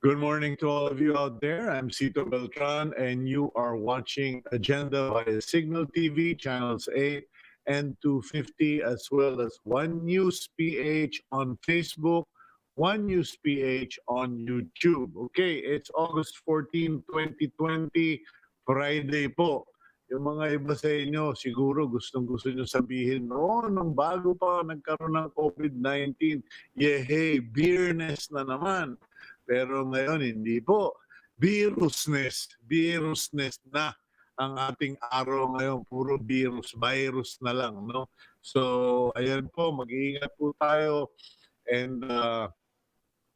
Good morning to all of you out there. I'm Cito Beltran, and you are watching Agenda via Signal TV, channels 8 and 250, as well as One News PH on Facebook, One News PH on YouTube. Okay, it's August 14, 2020, Friday po. Yung mga iba sa inyo, siguro gustong-gusto nyo sabihin, no, nung bago pa nagkaroon ng COVID-19, yehey, beerness na naman. Pero ngayon, hindi po. Virusness na ang ating araw ngayon. Puro virus na lang, no? So, ayan po, mag-iingat po tayo and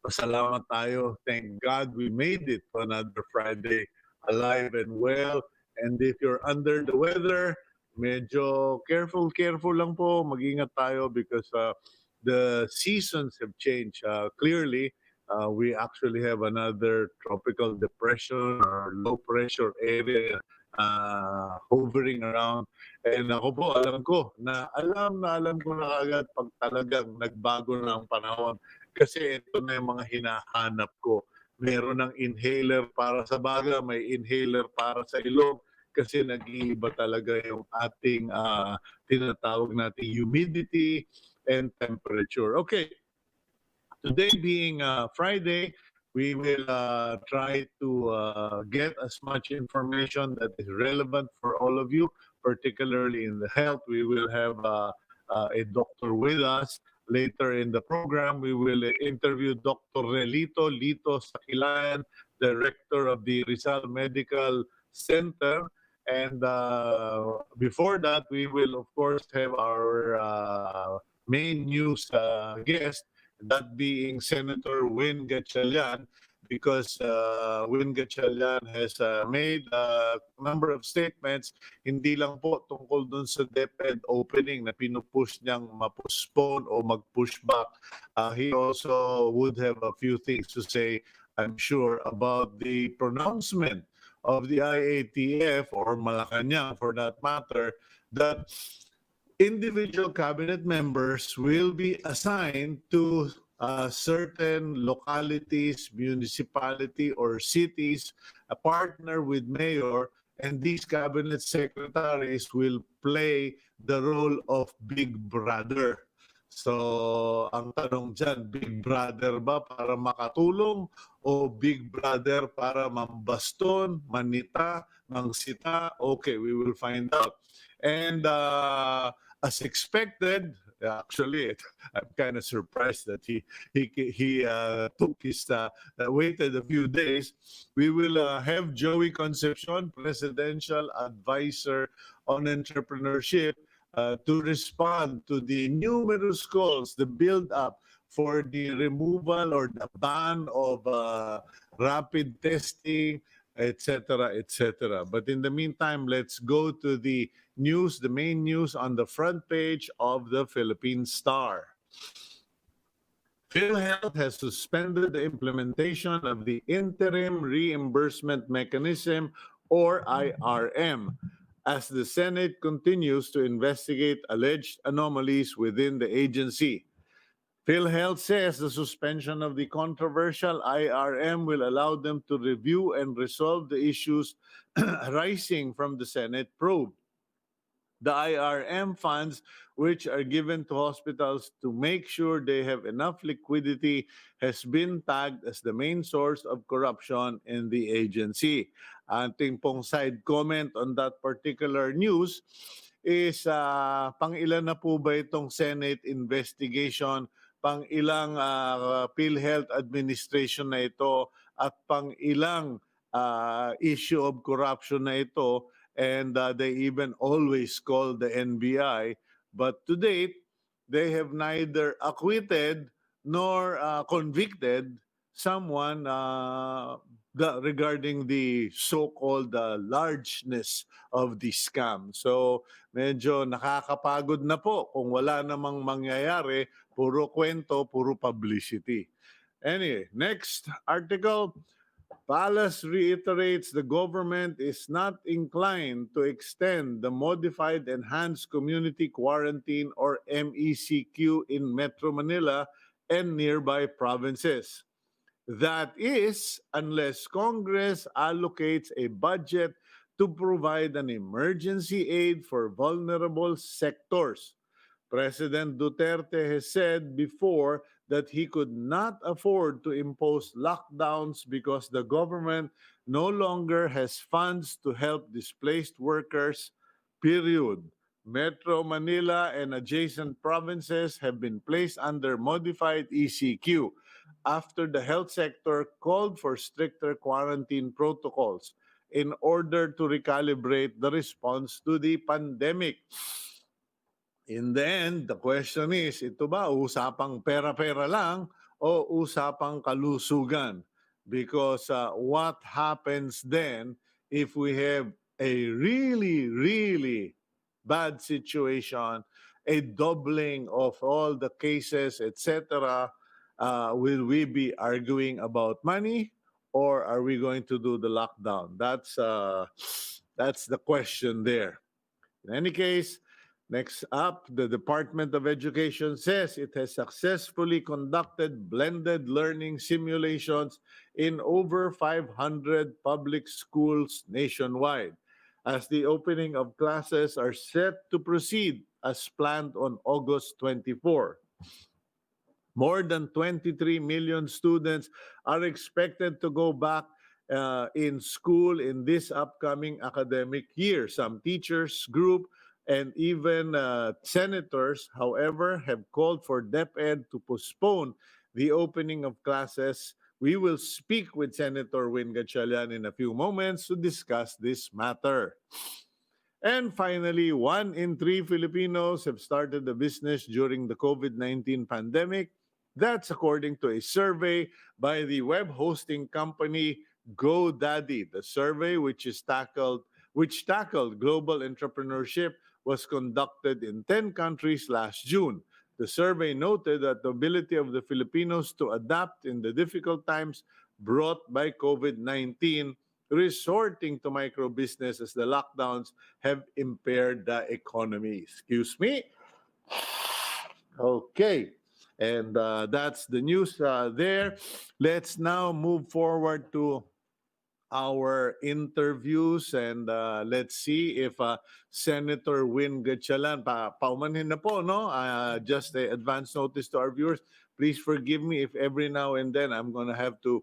pasalamat tayo. Thank God we made it to another Friday alive and well. And if you're under the weather, medyo careful lang po. Mag-ingat tayo because the seasons have changed. Clearly, we actually have another tropical depression or low pressure area hovering around. And ako po, alam ko na agad pag talagang nagbago na ang panahon. Kasi ito na yung mga hinahanap ko. Meron ng inhaler para sa baga, may inhaler para sa ilong, kasi nag-iiba talaga yung ating tinatawag natin humidity and temperature. Okay, today being Friday, we will try to get as much information that is relevant for all of you, particularly in the health. We will have a doctor with us. Later in the program, we will interview Dr. Lito Sakilayan, Director of the Rizal Medical Center. And before that, we will, of course, have our main news guest, that being Senator Win Gatchalian, because Win Gatchalian has made a number of statements, hindi lang po tungkol dun sa DepEd opening na pinupush niyang ma-postpone o mag-push back. He also would have a few things to say, I'm sure, about the pronouncement of the IATF or Malacanang for that matter, that individual cabinet members will be assigned to certain localities, municipality, or cities, a partner with mayor, and these cabinet secretaries will play the role of big brother. So, ang tanong dyan, big brother ba para makatulong o big brother para mambaston, manita, mangsita? Okay, we will find out. And as expected, actually, I'm kind of surprised that he took his waited a few days. We will have Joey Concepcion, presidential advisor on entrepreneurship, to respond to the numerous calls, the build-up for the removal or the ban of rapid testing, etc., etc. But in the meantime, let's go to the news, the main news on the front page of the Philippine Star. PhilHealth has suspended the implementation of the Interim Reimbursement Mechanism, or IRM, as the Senate continues to investigate alleged anomalies within the agency. PhilHealth says the suspension of the controversial IRM will allow them to review and resolve the issues arising from the Senate probe. The IRM funds, which are given to hospitals to make sure they have enough liquidity, has been tagged as the main source of corruption in the agency. Ating pong side comment on that particular news is pang-ilan na po ba itong Senate investigation, pang-ilang PhilHealth administration na ito, at pang-ilang issue of corruption na ito, and they even always call the NBI. But to date, they have neither acquitted nor convicted someone regarding the so-called largeness of the scam. So medyo nakakapagod na po kung wala namang mangyayari, puro kwento, puro publicity. Anyway, next article. Palace reiterates the government is not inclined to extend the Modified Enhanced Community Quarantine, or MECQ, in Metro Manila and nearby provinces. That is, unless Congress allocates a budget to provide an emergency aid for vulnerable sectors. President Duterte has said before that he could not afford to impose lockdowns because the government no longer has funds to help displaced workers, period. Metro Manila and adjacent provinces have been placed under modified ECQ after the health sector called for stricter quarantine protocols in order to recalibrate the response to the pandemic. In the end, the question is, ito ba usapang pera-pera lang o usapang kalusugan? Because what happens then if we have a really, really bad situation, a doubling of all the cases, etc., will we be arguing about money or are we going to do the lockdown? That's the question there. In any case, next up, the Department of Education says it has successfully conducted blended learning simulations in over 500 public schools nationwide, as the opening of classes are set to proceed as planned on August 24. More than 23 million students are expected to go back in school in this upcoming academic year. Some teachers group and even senators, however, have called for DepEd to postpone the opening of classes. We will speak with Senator Win Gatchalian in a few moments to discuss this matter. And finally, 1 in 3 Filipinos have started a business during the COVID-19 pandemic. That's according to a survey by the web hosting company GoDaddy. The survey, which tackled global entrepreneurship, was conducted in 10 countries last June. The survey noted that the ability of the Filipinos to adapt in the difficult times brought by COVID-19, resorting to micro business as the lockdowns have impaired the economy. Excuse me. Okay. And that's the news there. Let's now move forward to our interviews and let's see if Senator Win Gatchalian, paumanhin na po, no? Just a advance notice to our viewers. Please forgive me if every now and then I'm going to have to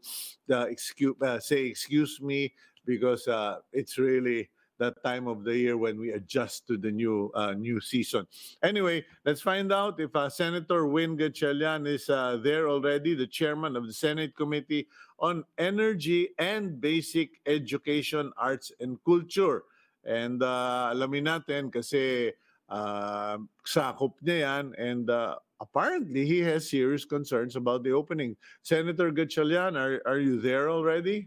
say excuse me because it's really that time of the year when we adjust to the new season. Anyway, let's find out if Senator Win Gatchalian is there already, the chairman of the Senate Committee on Energy and Basic Education, Arts and Culture. And alamin natin kasi sakop niya yan and apparently he has serious concerns about the opening. Senator Gatchalian, are you there already?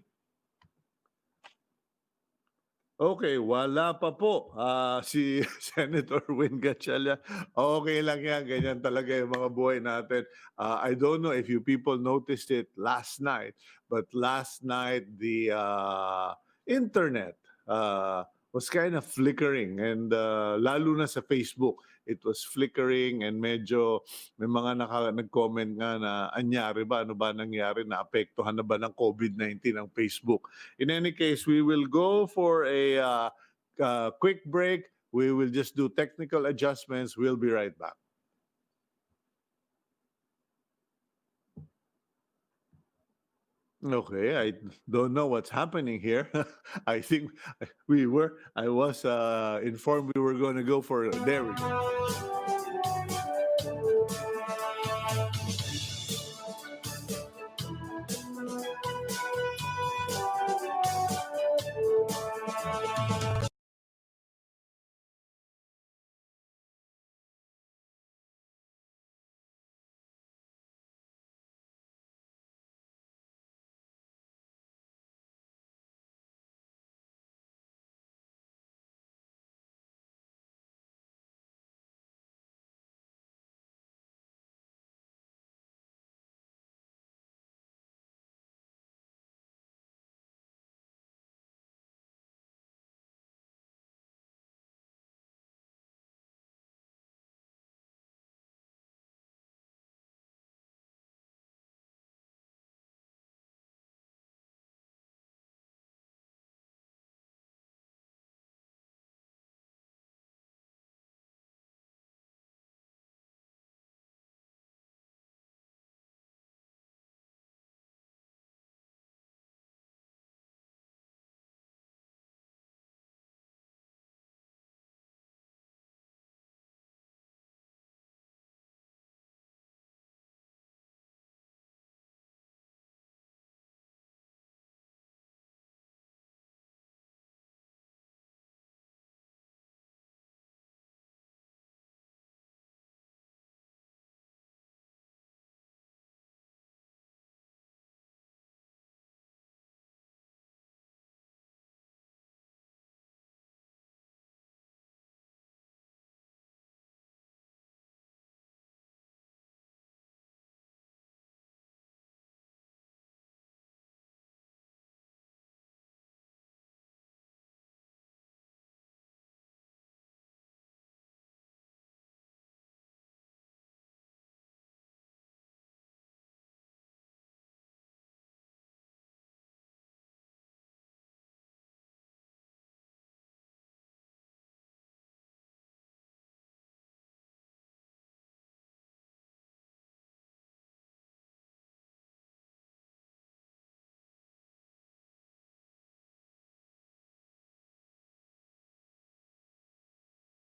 Okay, wala pa po si Senator Win Gatchalian. Okay lang yan, ganyan talaga yung mga buhay natin. I don't know if you people noticed it last night, but last night the internet was kind of flickering and lalo na sa Facebook, it was flickering and medyo may mga nag-comment nga na anyari ba, ano ba nangyari, naapektuhan na ba ng COVID-19 ang Facebook. In any case, we will go for a quick break. We will just do technical adjustments. We'll be right back. Okay, I don't know what's happening here. I think I was informed we were going to go for, there we go.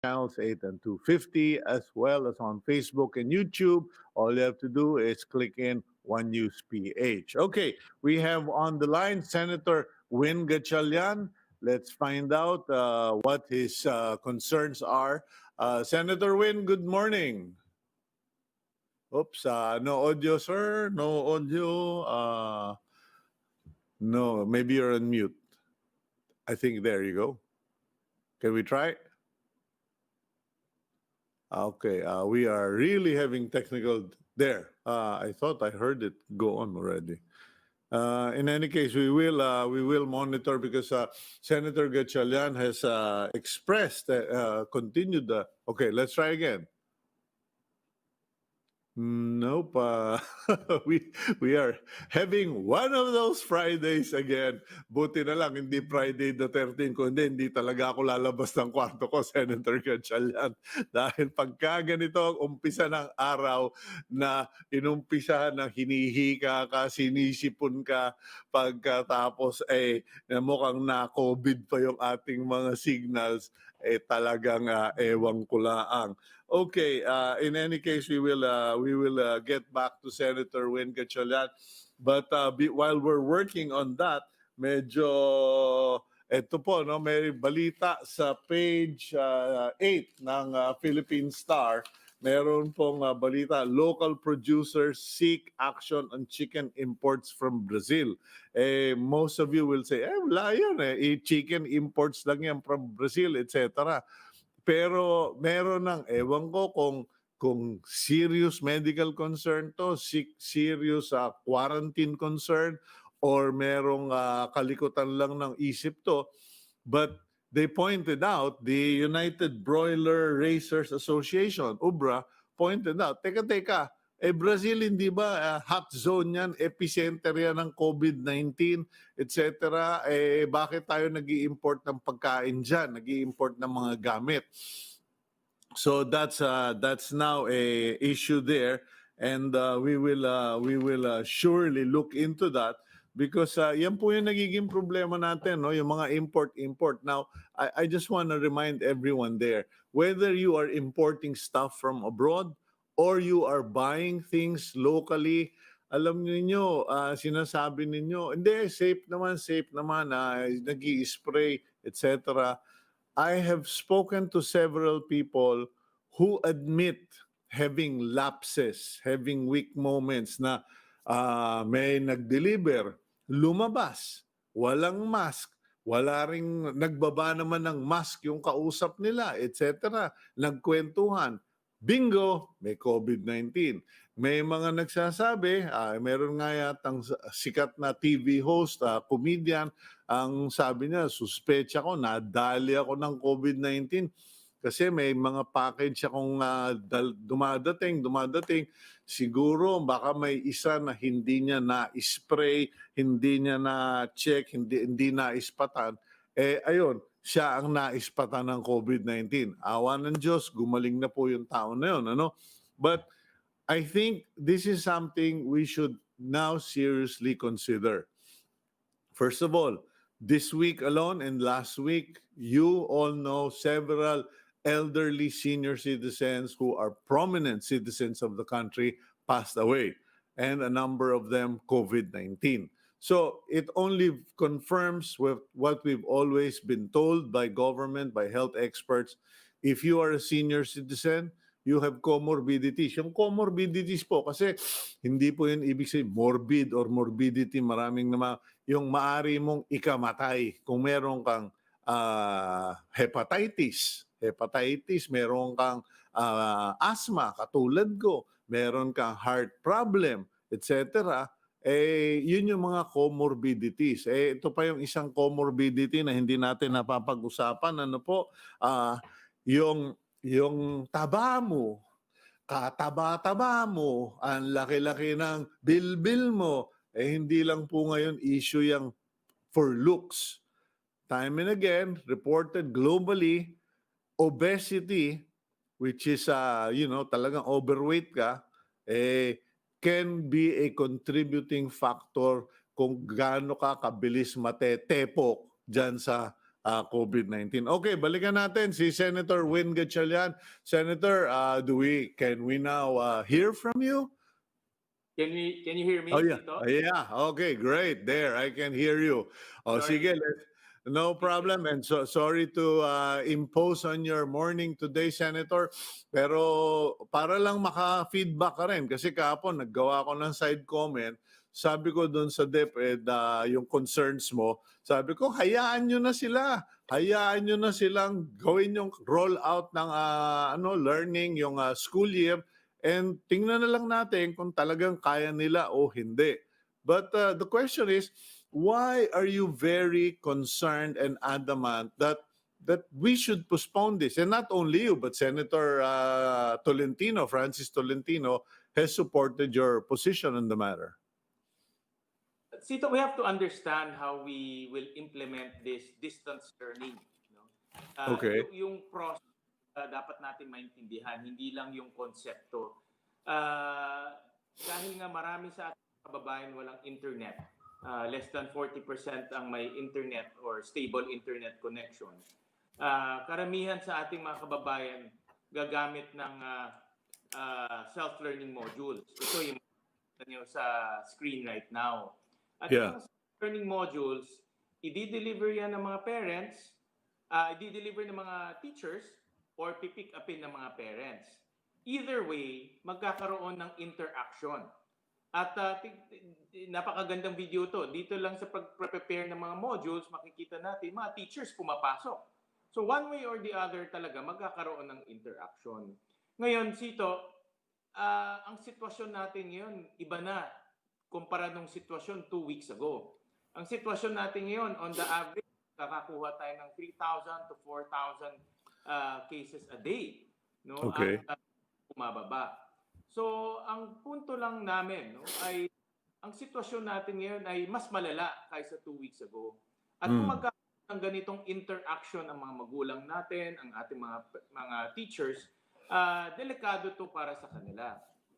channels 8 and 250, as well as on Facebook and YouTube. All you have to do is click in One News PH. Okay, we have on the line Senator Win Gatchalian. Let's find out what his concerns are. Senator Win, good morning. Oops, no audio, sir. No audio. No, maybe you're on mute. I think there you go. Can we try? Okay, we are really having technical there. I thought I heard it go on already. In any case, we will monitor because Senator Gatchalian has expressed continued. Okay, let's try again. Nope. We are having one of those Fridays again. Buti na lang hindi Friday the 13th, kundi hindi talaga ako lalabas ng kwarto ko, Senator Gatchalian. Dahil pagka ganito ang umpisa ng araw na inumpisahan ng hinihika ka, sinisipon ka, pagkatapos mukhang na-COVID pa yung ating mga signals, talagang ewan ko laang. Okay, in any case, we will get back to Senator Win Gatchalian. But while we're working on that, medyo ito po, no, may balita sa page 8 ng Philippine Star. Meron pong balita, local producers seek action on chicken imports from Brazil. Most of you will say, wala yan chicken imports lang yan from Brazil, etc. Pero meron ng, ewan ko kung serious medical concern to, serious quarantine concern, or merong kalikutan lang ng isip to. But they pointed out, the United Broiler Raisers Association, UBRA, pointed out, teka, Brazil hindi ba hot zone yan, epicenter yan ng COVID-19, etc. Bakit tayo nag-i-import ng pagkain dyan, nag-i-import ng mga gamit? So that's now a issue there, and we will surely look into that because yan po yung nagiging problema natin, no, yung mga import. Now, I just want to remind everyone there, whether you are importing stuff from abroad or you are buying things locally, alam niyo, sinasabi ninyo, hindi, safe naman, nag-i-spray, etc. I have spoken to several people who admit having lapses, having weak moments na may nag-deliver, lumabas, walang mask, wala ring nagbaba naman ng mask yung kausap nila, etc. Nagkwentuhan. Bingo, may COVID-19. May mga nagsasabi, meron nga yatang sikat na TV host, comedian, ang sabi niya, suspecha ko, nadali ako ng COVID-19 kasi may mga package akong dumadating. Siguro baka may isa na hindi niya na-spray, hindi niya na-check, hindi na-ispatan. Ayun, siya ang naispatan ng COVID-19. Awa ng Diyos, gumaling na po yung tao na yun. Ano? But I think this is something we should now seriously consider. First of all, this week alone and last week, you all know several elderly senior citizens who are prominent citizens of the country passed away, and a number of them COVID-19. So it only confirms with what we've always been told by government, by health experts. If you are a senior citizen, you have comorbidities. Yung comorbidities po, kasi hindi po yun ibig sabihin morbid or morbidity, maraming naman, yung maari mong ikamatay kung meron kang hepatitis, meron kang asthma, katulad ko, meron kang heart problem, etc. Yun yung mga comorbidities. Ito pa yung isang comorbidity na hindi natin napapag-usapan. Ano po? Yung taba mo, kataba-taba mo, ang laki-laki ng bilbil mo, hindi lang po ngayon issue yung for looks. Time and again, reported globally, obesity, which is, talagang overweight ka, can be a contributing factor kung gaano ka kabilis matetepok dyan sa COVID-19. Okay, balikan natin si Senator Win Gatchalian. Senator, can we now hear from you? Can you hear me, Oh yeah. Tito? Yeah. Okay, great. There, I can hear you. Oh, Sorry. sige. No problem. And so sorry to impose on your morning today, Senator. Pero para lang maka-feedback ka rin kasi kahapon naggawa ko ng side comment. Sabi ko doon sa DepEd yung concerns mo. Sabi ko, hayaan nyo na sila. Hayaan nyo na silang gawin yung roll out ng learning, yung school year. And tingnan na lang natin kung talagang kaya nila o hindi. But the question is, why are you very concerned and adamant that we should postpone this? And not only you, but Senator Tolentino, Francis Tolentino, has supported your position on the matter. Tito, we have to understand how we will implement this distance learning. No? Okay. Yung process dapat natin maintindihan, hindi lang yung konsepto. Dahil nga marami sa ating kababayan walang internet, less than 40% ang may internet or stable internet connection. Karamihan sa ating mga kababayan gagamit ng self-learning modules. Ito yung nyo sa screen right now. At yung self-learning modules, i-deliver yan ng mga parents, i-deliver ng mga teachers, or pipick upin ng mga parents. Either way, magkakaroon ng interaction. At napakagandang video to. Dito lang sa pag-prepare ng mga modules, makikita natin mga teachers pumapasok. So one way or the other talaga, magkakaroon ng interaction. Ngayon, Sito, ang sitwasyon natin ngayon, iba na kumpara nung sitwasyon 2 weeks ago. Ang sitwasyon natin ngayon, on the average, kakakuha tayo ng 3,000 to 4,000 cases a day, no? Okay. At bumababa. So, ang punto lang namin, no, ay ang sitwasyon natin ngayon ay mas malala kaysa 2 weeks ago. At kung magkakaroon ng ganitong interaction ang mga magulang natin, ang ating mga teachers, delikado to para sa kanila.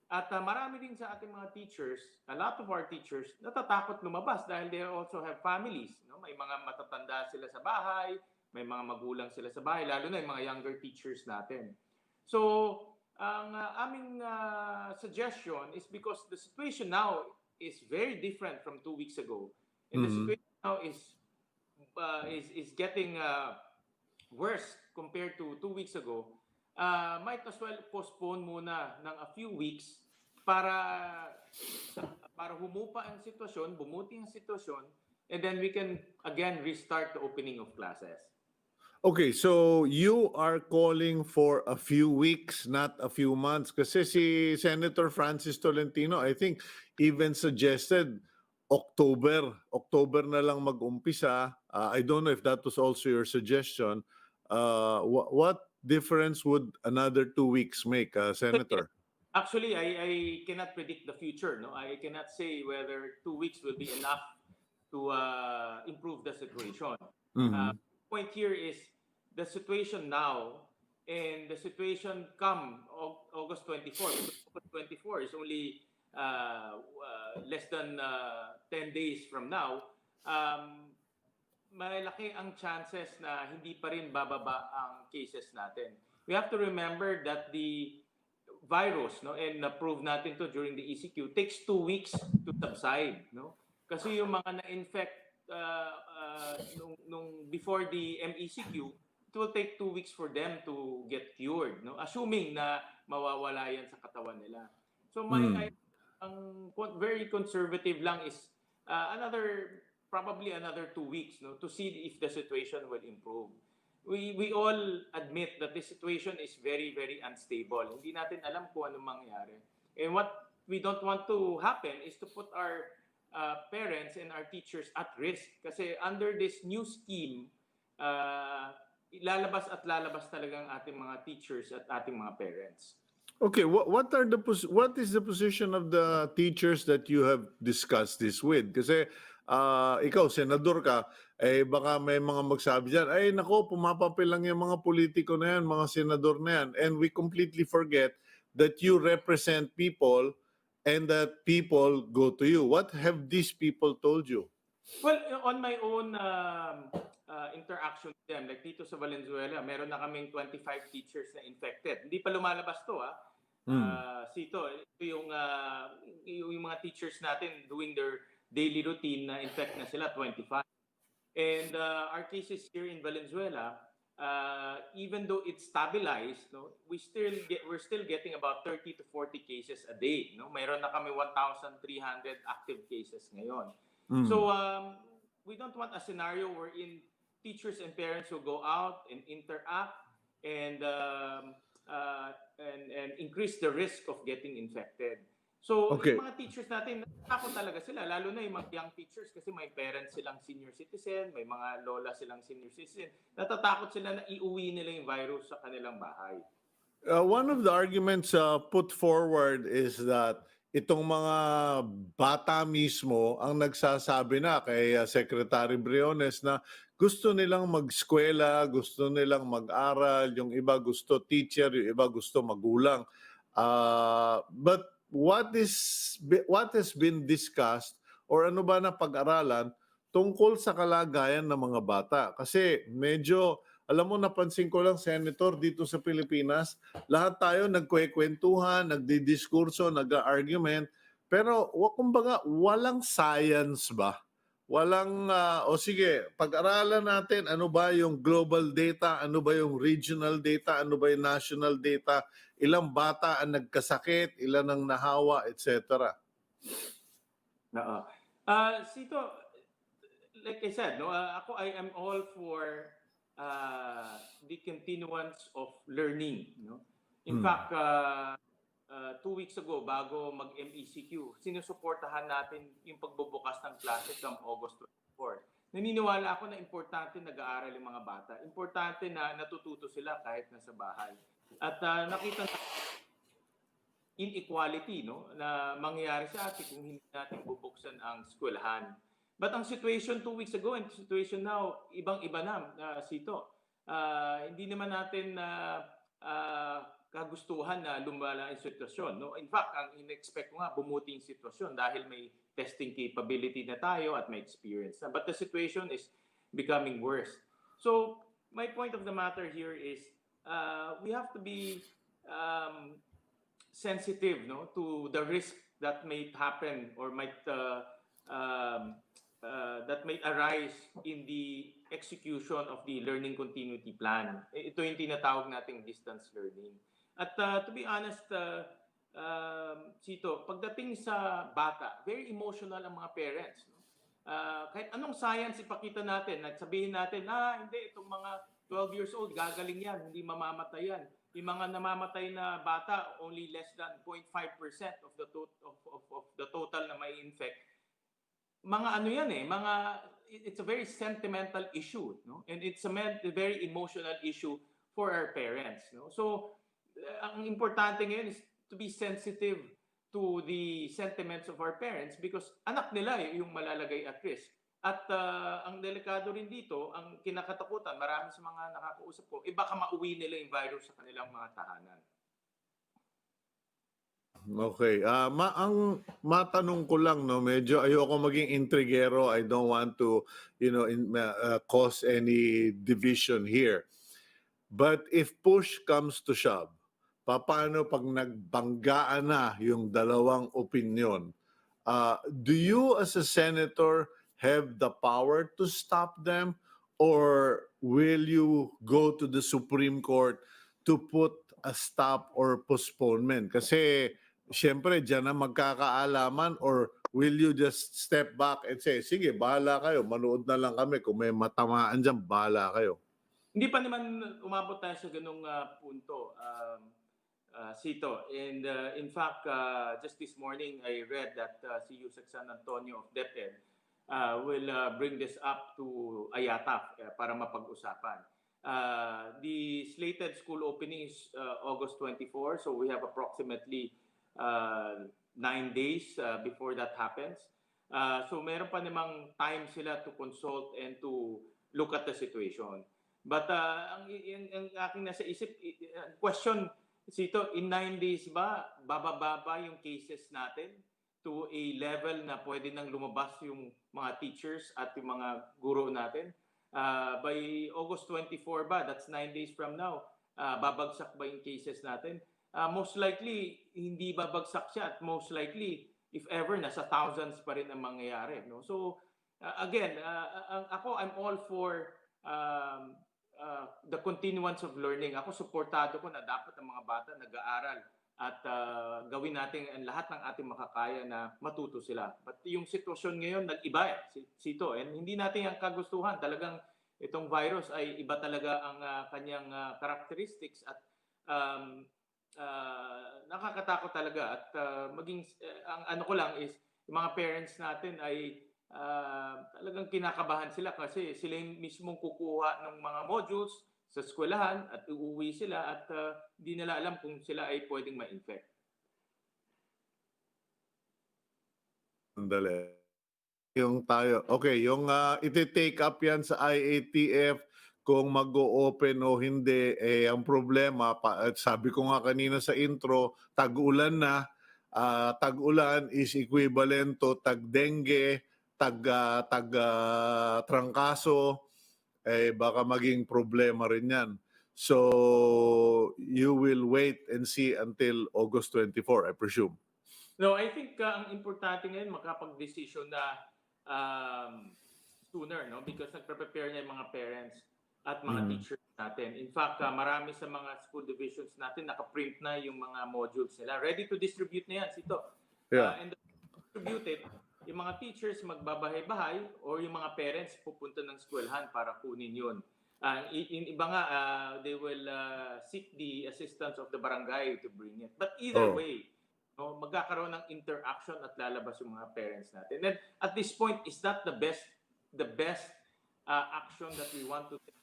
At marami din sa ating mga teachers, a lot of our teachers, natatakot lumabas dahil they also have families. No? May mga matatanda sila sa bahay, may mga magulang sila sa bahay, lalo na yung mga younger teachers natin. So, ang aming suggestion is because the situation now is very different from 2 weeks ago. And the situation now is getting worse compared to 2 weeks ago. Might as well postpone muna ng a few weeks para humupa ang sitwasyon, bumuti ang sitwasyon, and then we can again restart the opening of classes. Okay, so you are calling for a few weeks, not a few months. Kasi si Senator Francis Tolentino, I think, even suggested October na lang mag-umpisa. I don't know if that was also your suggestion. What difference would another 2 weeks make, Senator? Actually, I cannot predict the future. No, I cannot say whether 2 weeks will be enough to improve the situation. Point here is the situation now and the situation come August 24. August 24 is only less than 10 days from now. Malaki ang chances na hindi pa rin bababa ang cases natin. We have to remember that the virus, no, and na-prove natin to during the ECQ, takes 2 weeks to subside, no? Kasi yung mga na-infect nung before the MECQ, it will take 2 weeks for them to get cured, no? Assuming na mawawala yan sa katawan nila. So ang very conservative lang is probably another 2 weeks, no, to see if the situation will improve. We all admit that the situation is very, very unstable. Hindi natin alam kung anong mangyari. And what we don't want to happen is to put our parents and our teachers at risk. Kasi under this new scheme, lalabas talaga ang ating mga teachers at ating mga parents. Okay, what is the position of the teachers that you have discussed this with? Kasi ikaw, senador ka, baka may mga magsabi dyan, nako, pumapapil lang yung mga politiko na yan, mga senador na yan. And we completely forget that you represent people and that people go to you. What have these people told you? Well, on my own interaction with them. Like dito sa Valenzuela, meron na kaming 25 teachers na infected. Hindi pa lumalabas to, Sito, ito yung mga teachers natin doing their daily routine na infect na sila, 25. And our cases here in Valenzuela, even though it's stabilized, no, we're still getting about 30 to 40 cases a day. No, mayroon na kami 1,300 active cases ngayon. So we don't want a scenario wherein teachers and parents will go out and interact and increase the risk of getting infected. So, Okay. yung mga teachers natin, natatakot talaga sila, lalo na yung mga young teachers kasi may parents silang senior citizen, may mga lola silang senior citizen. Natatakot sila na iuwi nila yung virus sa kanilang bahay. One of the arguments put forward is that itong mga bata mismo ang nagsasabi na kay Secretary Briones na gusto nilang mag-eskwela, gusto nilang mag-aral, yung iba gusto teacher, yung iba gusto magulang. But what has been discussed or ano ba na pag-aralan tungkol sa kalagayan ng mga bata? Kasi medyo, alam mo, napansin ko lang, Senator, dito sa Pilipinas, lahat tayo nagkwekwentuhan, nagdidiskurso, nag-argument, pero kumbaga walang science ba? Walang, o sige, pag-aralan natin ano ba yung global data, ano ba yung regional data, ano ba yung national data, ilang bata ang nagkasakit, ilan ang nahawa, etc. Sito, like I said, no, ako I am all for the continuance of learning. No? In fact, 2 weeks ago, bago mag-MECQ, sinusuportahan natin yung pagbubukas ng klase from August 24. Naniniwala ako na importante nag-aaral yung mga bata. Importante na natututo sila kahit nasa bahay. At nakita na inequality, no, na mangyayari sa atin kung hindi natin bubuksan ang eskwelahan. But ang situation 2 weeks ago and the situation now, ibang-iba na, Sito. Hindi naman natin kagustuhan na lumala ang sitwasyon. No? In fact, ang in-expect ko nga, bumuti yung sitwasyon dahil may testing capability na tayo at may experience na. But the situation is becoming worse. So, my point of the matter here is we have to be sensitive, no, to the risk that may happen or that may arise in the execution of the learning continuity plan. Ito yung tinatawag nating distance learning. At to be honest, Sito, pagdating sa bata, very emotional ang mga parents. No? Kahit anong science ipakita natin, sabihin natin, hindi, itong mga 12 years old, gagaling yan, hindi mamamatay yan. Yung mga namamatay na bata, only less than 0.5% of the total na may infect. Mga ano yan it's a very sentimental issue, no? And it's a very emotional issue for our parents, no? So, ang importante ngayon is to be sensitive to the sentiments of our parents because anak nila yung malalagay at risk. At ang delikado rin dito, ang kinakatakutan, marami sa mga nakakausap ko, baka mauwi nila yung virus sa kanilang mga tahanan. Okay. Ang matanong ko lang, no, medyo ayoko maging intrigero. I don't want to, cause any division here. But if push comes to shove, paano pag nagbanggaan na yung dalawang opinion? Do you as a senator have the power to stop them or will you go to the Supreme Court to put a stop or postponement? Kasi siyempre dyan na magkakaalaman or will you just step back and say, sige, bahala kayo, manood na lang kami. Kung may matamaan dyan, bahala kayo. Hindi pa naman umabot tayo sa ganung punto, Sito. And in fact, just this morning, I read that si Yusek San Antonio of DepEd will bring this up to IATF para mapag-usapan. The slated school opening is August 24, so we have approximately 9 days before that happens. So meron pa namang time sila to consult and to look at the situation. But ang aking nasa isip, question, Sito, in 9 days ba, bababa yung cases natin to a level na pwede nang lumabas yung mga teachers at yung mga guro natin? By August 24 ba, that's 9 days from now, babagsak ba yung cases natin? Most likely, hindi babagsak siya at most likely, if ever, nasa thousands pa rin ang mangyayari. No? So, again, I'm all for the continuance of learning. Ako, supportado ko na dapat ang mga bata nag-aaral at gawin natin ang lahat ng ating makakaya na matuto sila. But yung sitwasyon ngayon, nag-iba Sito. And hindi natin ang kagustuhan. Talagang itong virus ay iba talaga ang kanyang characteristics at nakakatakot talaga. At ang ano ko lang is, yung mga parents natin ay talagang kinakabahan sila kasi sila yung mismong kukuha ng mga modules sa eskwelahan at uuwi sila at hindi nila alam kung sila ay pwedeng ma-infect. Sandali. Yung tayo. Okay, yung iti-take up yan sa IATF kung mag-o-open o hindi, ang problema, sabi ko nga kanina sa intro, tag-ulan na, tag-ulan is equivalent to tag-dengue, trangkaso, baka maging problema rin yan. So, you will wait and see until August 24, I presume. No, I think ang importante ngayon makapag-decision na sooner, no? Because nagpre-prepare na yung mga parents at mga teachers natin. In fact, marami sa mga school divisions natin naka-print na yung mga modules nila. Ready to distribute na yan, Sito. Yeah. And distributed, yung mga teachers magbabahay-bahay or yung mga parents pupunta ng eskwelahan para kunin yun. Iba nga, they will seek the assistance of the barangay to bring it. But either way, no, magkakaroon ng interaction at lalabas yung mga parents natin. And at this point, is that the best action that we want to take,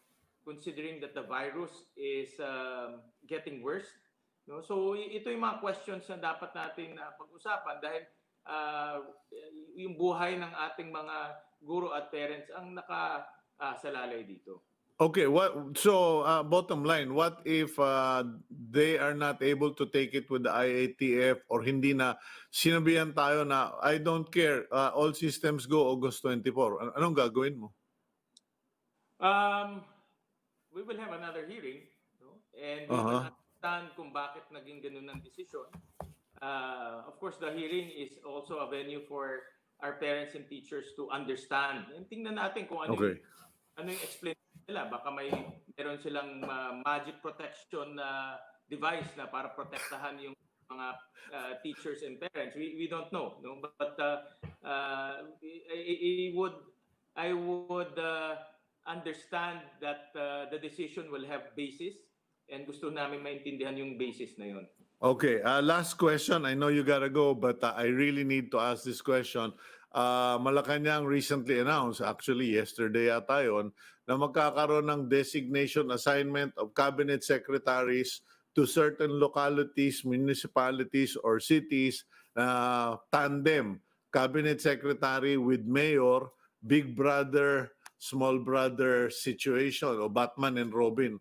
considering that the virus is getting worse? No? So ito yung mga questions na dapat natin pag-usapan dahil yung buhay ng ating mga guro at parents ang nakasalalay dito. Okay, bottom line, what if they are not able to take it with the IATF or hindi na sinabihan tayo na I don't care, all systems go August 24. Anong gagawin mo? We will have another hearing, no? And we will understand kung bakit naging ganun ang desisyon. Of course, the hearing is also a venue for our parents and teachers to understand. And tingnan natin kung ano yung explanation nila. Baka meron silang magic protection device na para protektahan yung mga teachers and parents. We don't know, no? But I would understand that the decision will have basis and gusto namin maintindihan yung basis na yun. Okay, last question. I know you gotta go, but I really need to ask this question. Malacanang recently announced, actually yesterday yata yun, na magkakaroon ng designation assignment of cabinet secretaries to certain localities, municipalities, or cities, tandem, cabinet secretary with mayor, big brother, small brother situation, o Batman and Robin.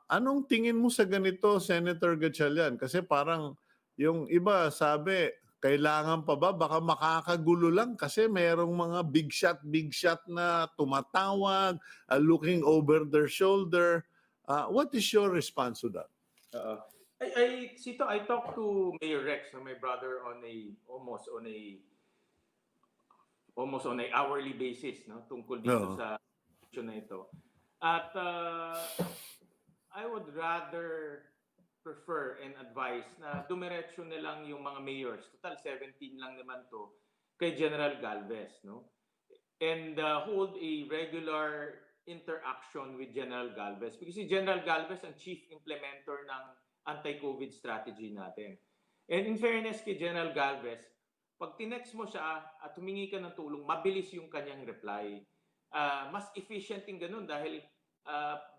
Anong tingin mo sa ganito, Senator Gatchalian? Kasi parang yung iba sabi, kailangan pa ba? Baka makakagulo lang kasi merong mga big shot na tumatawag, looking over their shoulder. What is your response to that? Sito, I talked to Mayor Rex, my brother, almost on a hourly basis, no, tungkol dito sa issue na ito. At I would rather prefer and advise na dumiretso na lang yung mga mayors, total 17 lang naman to, kay General Galvez, no? And hold a regular interaction with General Galvez because si General Galvez ang chief implementer ng anti-COVID strategy natin. And in fairness kay General Galvez, pag tinext mo siya at humingi ka ng tulong, mabilis yung kanyang reply. Mas efficient yung ganun dahil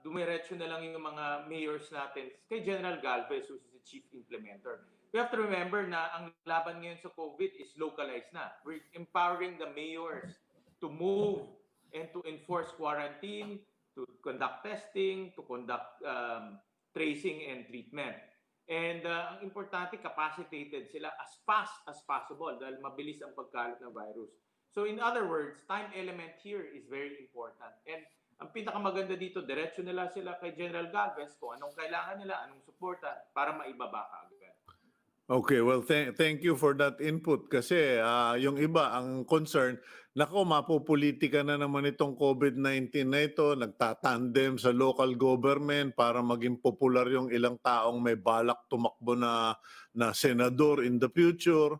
dumiretso na lang yung mga mayors natin kay General Galvez, who's the chief implementer. We have to remember na ang laban ngayon sa COVID is localized na. We're empowering the mayors to move and to enforce quarantine, to conduct testing, to conduct tracing and treatment. And ang importante, capacitated sila as fast as possible dahil mabilis ang pagkalat ng virus. So in other words, time element here is very important. And ang pinakamaganda dito, diretso nila sila kay General Galvez kung anong kailangan nila, anong suporta para maibaba ka agad. Okay, well, thank you for that input kasi yung iba ang concern, nako mapopolitika na naman itong COVID-19 na ito, nagtatandem sa local government para maging popular yung ilang taong may balak tumakbo na senador in the future.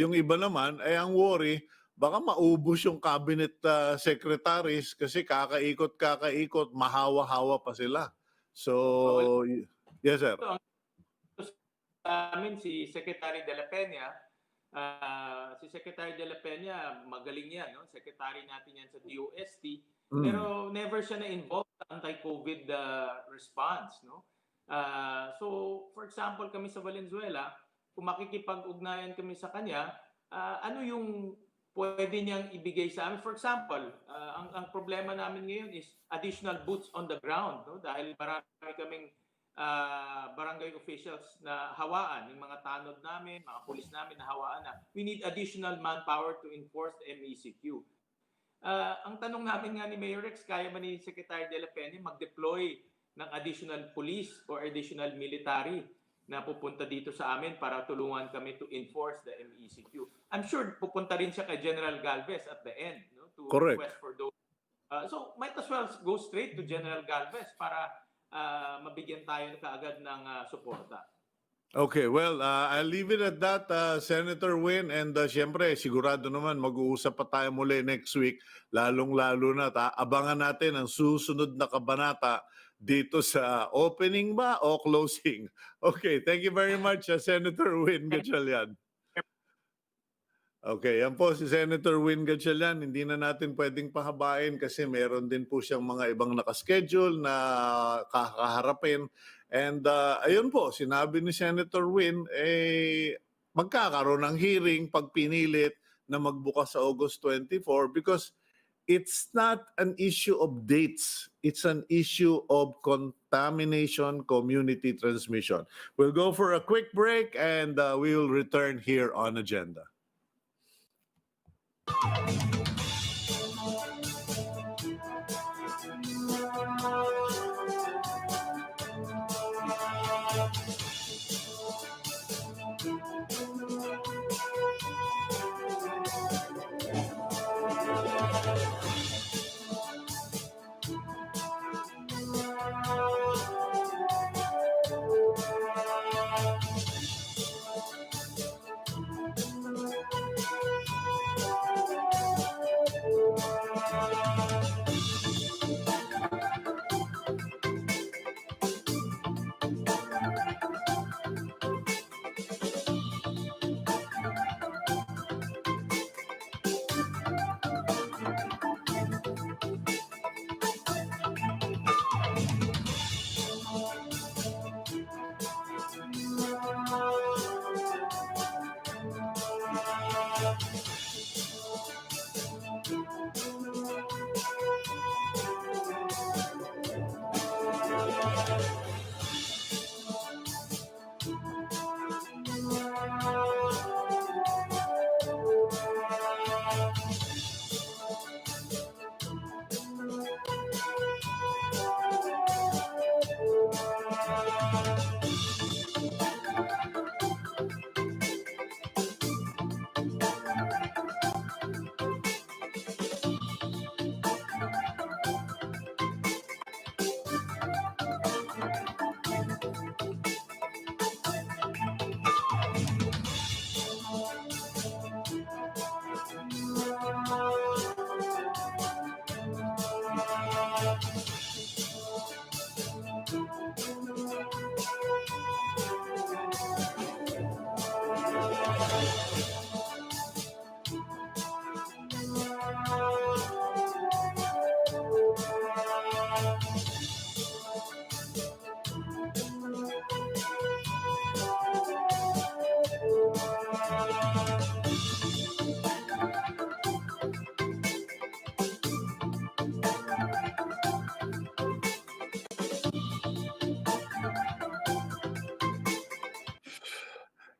Yung iba naman ay ang worry, baka maubos yung cabinet secretaries kasi kakaikot, mahawa-hawa pa sila. So, yes sir. So, sa amin si Secretary de la Peña, si Secretary de la Peña, magaling yan, no? Secretary natin yan sa DOST, pero never siya na-involved sa anti-COVID response, no? So, for example, kami sa Valenzuela, kung makikipag-ugnayan kami sa kanya, ano yung pwede niyang ibigay sa amin? For example, ang problema namin ngayon is additional boots on the ground, no? Dahil marami kaming barangay officials na hawaan, yung mga tanod namin, mga pulis namin na hawaan na. We need additional manpower to enforce the MECQ. Ang tanong namin nga ni Mayor Rex, kaya ba ni Secretary de la Peña mag-deploy ng additional police or additional military na pupunta dito sa amin para tulungan kami to enforce the MECQ? I'm sure pupunta rin siya kay General Galvez at the end, no, to Correct. request for those. So might as well go straight to General Galvez para mabigyan tayo kaagad ng suporta. Okay, well, I'll leave it at that, Senator Win. And siyempre, sigurado naman mag-uusap pa tayo muli next week. Lalong-lalo na, abangan natin ang susunod na kabanata dito sa opening ba o closing. Okay, thank you very much, Senator Win Gatchalian. Okay, yan po si Senator Win Gatchalian. Hindi na natin pwedeng pahabain kasi meron din po siyang mga ibang nakaschedule na kakaharapin. And ayun po, sinabi ni Senator Win, magkakaroon ng hearing pag pinilit na magbukas sa August 24 because it's not an issue of dates. It's an issue of contamination, community transmission. We'll go for a quick break and we will return here on Agenda.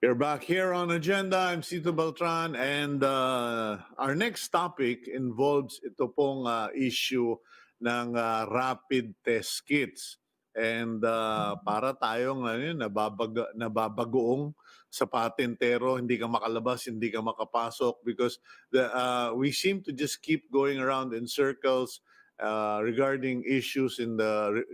You're back here on Agenda. I'm Cito Beltran, and our next topic involves ito pong issue ng rapid test kits. And para tayong nababagoong sa patentero, hindi ka makalabas, hindi ka makapasok because we seem to just keep going around in circles regarding issues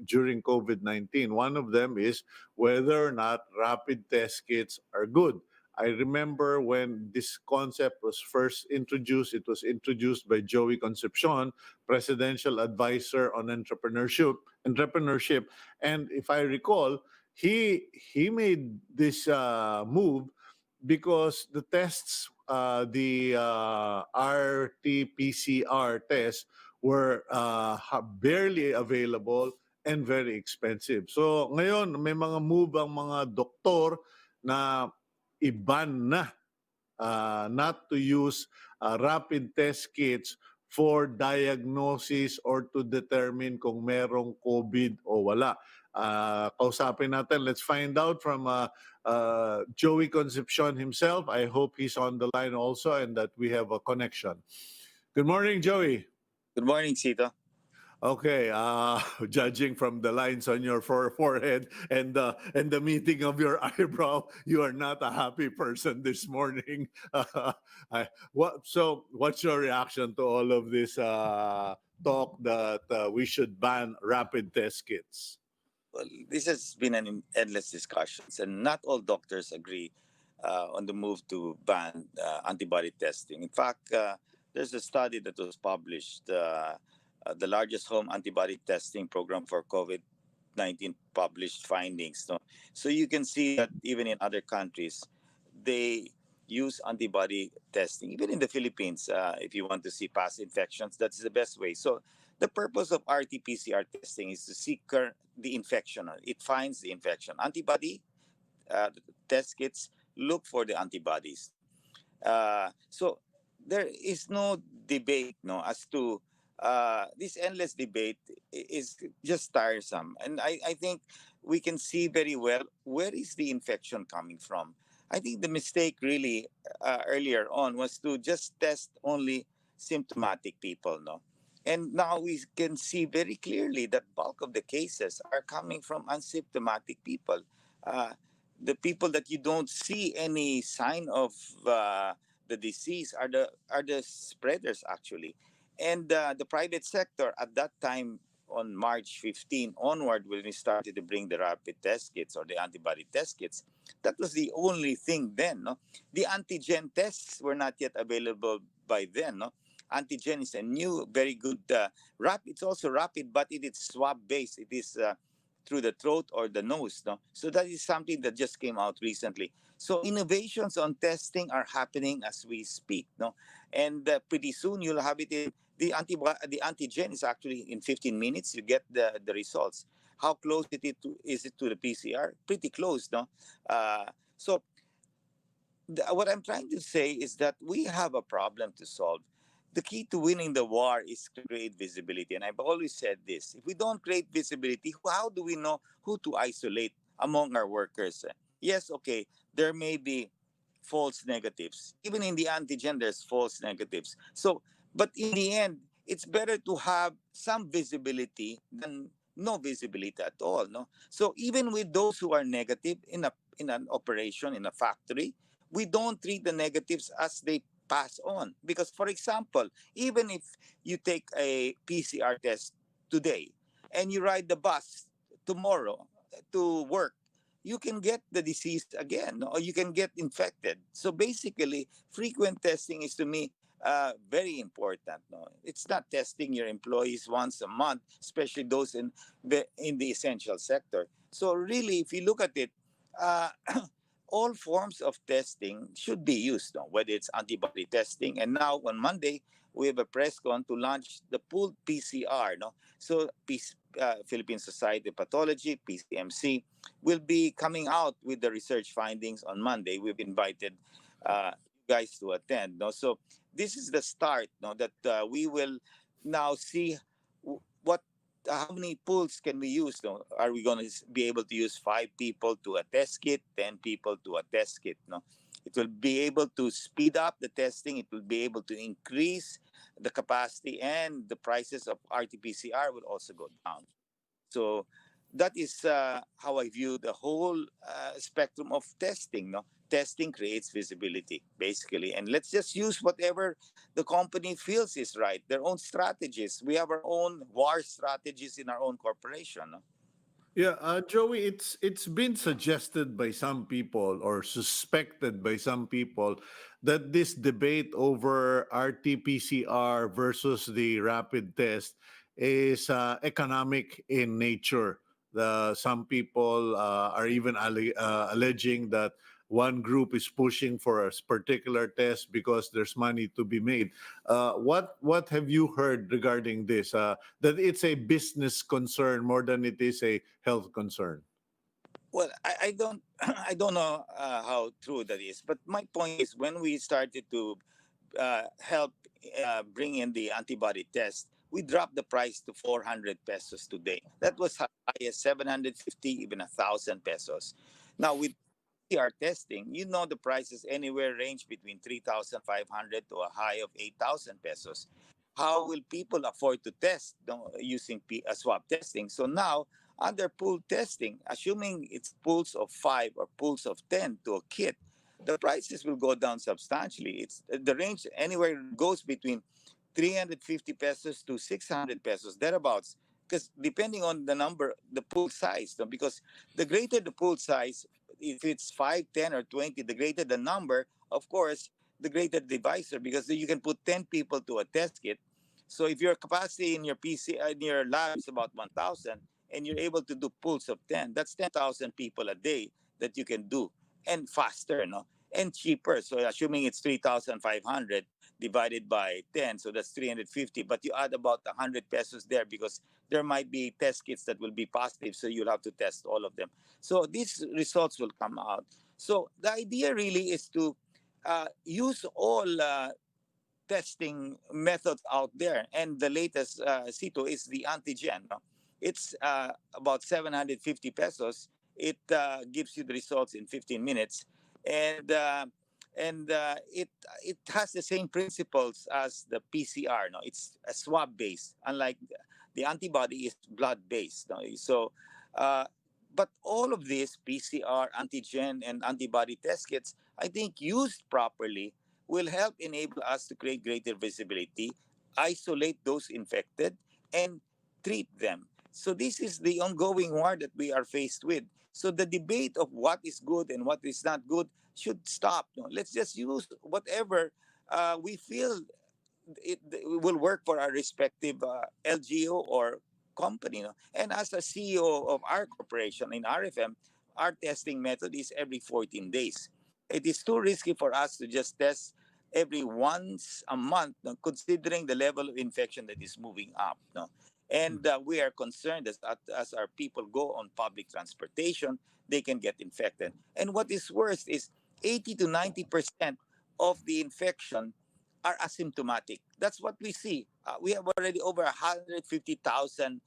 during COVID-19. One of them is whether or not rapid test kits are good. I remember when this concept was first introduced, it was introduced by Joey Concepcion, presidential advisor on entrepreneurship. And if I recall, he made this move because the tests, the RT-PCR tests were barely available and very expensive. So ngayon may mga move ang mga doktor na i-ban na not to use rapid test kits for diagnosis or to determine kung merong COVID o wala. Kausapin natin, let's find out from Joey Concepcion himself. I hope he's on the line also and that we have a connection. Good morning, Joey. Good morning, Cito. Okay, judging from the lines on your forehead and the meeting of your eyebrow, you are not a happy person this morning. What's your reaction to all of this talk that we should ban rapid test kits? Well, this has been an endless discussions, and not all doctors agree on the move to ban antibody testing. In fact, there's a study that was published. The largest home antibody testing program for COVID-19 published findings. No? So you can see that even in other countries, they use antibody testing. Even in the Philippines, if you want to see past infections, that's the best way. So the purpose of RT-PCR testing is to seek the infection. It finds the infection. Antibody test kits look for the antibodies. So there is no debate as to this endless debate is just tiresome. And I think we can see very well where is the infection coming from. I think the mistake really earlier on was to just test only symptomatic people. And now we can see very clearly that bulk of the cases are coming from asymptomatic people. The people that you don't see any sign of the disease are the spreaders actually. And the private sector at that time on March 15 onward, when we started to bring the rapid test kits or the antibody test kits, that was the only thing then. The antigen tests were not yet available by then. Antigen is a new, very good rapid. It's also rapid, but it is swab-based. It is through the throat or the nose. So that is something that just came out recently. So innovations on testing are happening as we speak. And pretty soon you'll have it in the antigen is actually in 15 minutes you get the results. How close is it to the PCR? Pretty close, So what I'm trying to say is that we have a problem to solve. The key to winning the war is to create visibility. And I've always said this. If we don't create visibility, how do we know who to isolate among our workers? Yes, okay, there may be false negatives. Even in the antigen, there's false negatives. So, but in the end, it's better to have some visibility than no visibility at all. So even with those who are negative in an operation, in a factory, we don't treat the negatives as they pass on. Because, for example, even if you take a PCR test today and you ride the bus tomorrow to work, you can get the disease again, or you can get infected. So basically, frequent testing is to me very important. It's not testing your employees once a month, especially those in the essential sector. So really, if you look at it, all forms of testing should be used, whether it's antibody testing. And now on Monday, we have a press con to launch the pooled PCR. So Philippine Society of Pathology, PCMC, will be coming out with the research findings on Monday. We've invited you guys to attend. So this is the start that we will now see what how many pools can we use? No? Are we going to be able to use 5 people to a test kit, 10 people to a test kit? No, it will be able to speed up the testing. It will be able to increase the capacity, and the prices of RT-PCR will also go down. So that is how I view the whole spectrum of testing. No, testing creates visibility, basically, and let's just use whatever the company feels is right. Their own strategies. We have our own war strategies in our own corporation. No? Yeah, Joey, it's been suggested by some people or suspected by some people that this debate over RT-PCR versus the rapid test is economic in nature. Some people are even alleging that one group is pushing for a particular test because there's money to be made. What have you heard regarding this? That it's a business concern more than it is a health concern. Well, I don't I don't know how true that is, but my point is when we started to help bring in the antibody test, we dropped the price to 400 pesos today. That was high as 750, even 1,000 pesos. Now with PCR testing, you know the prices anywhere range between 3,500 to a high of 8,000 pesos. How will people afford to test using swab testing? So now, under pool testing, assuming it's pools of 5 or pools of 10 to a kit, the prices will go down substantially. It's the range anywhere goes between 350 pesos to 600 pesos, thereabouts. Because depending on the number, the pool size, no? Because the greater the pool size, if it's 5, 10, or 20, the greater the number, of course, the greater the divisor, because you can put 10 people to a test kit. So if your capacity in your in your lab is about 1,000, and you're able to do pools of 10, that's 10,000 people a day that you can do, and faster, no, and cheaper. So assuming it's 3,500 divided by 10, so that's 350. But you add about 100 pesos there because there might be test kits that will be positive, so you'll have to test all of them. So these results will come out. So the idea really is to use all testing methods out there. And the latest CITO is the antigen. No? It's about 750 pesos. It gives you the results in 15 minutes. And it has the same principles as the PCR. No, it's a swab based, unlike the antibody is blood based. No? So, uh, but all of this PCR, antigen, and antibody test kits, I think, used properly, will help enable us to create greater visibility, isolate those infected, and treat them. So this is the ongoing war that we are faced with. So the debate of what is good and what is not good should stop. No? Let's just use whatever we feel it will work for our respective LGO or company. No? And as a CEO of our corporation in RFM, our testing method is every 14 days. It is too risky for us to just test every once a month, no, considering the level of infection that is moving up. No? And we are concerned as our people go on public transportation, they can get infected. And what is worse is 80 to 90% of the infection are asymptomatic. That's what we see. We have already over 150,000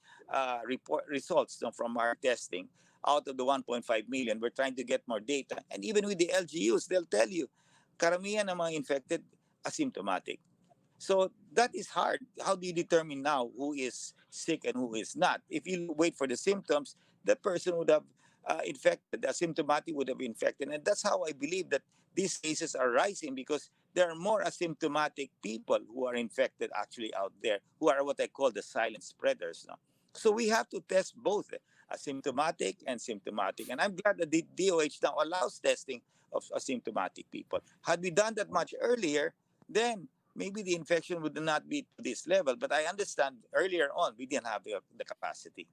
report results, no, from our testing out of the 1.5 million. We're trying to get more data. And even with the LGUs, they'll tell you, karamihan ng mga infected, asymptomatic. So that is hard. How do you determine now who is sick and who is not? If you wait for the symptoms, the person would have infected, the asymptomatic would have infected. And that's how I believe that these cases are rising, because there are more asymptomatic people who are infected actually out there, who are what I call the silent spreaders. No? So we have to test both asymptomatic and symptomatic. And I'm glad that the DOH now allows testing of asymptomatic people. Had we done that much earlier, then maybe the infection would not be to this level. But I understand earlier on, we didn't have the capacity.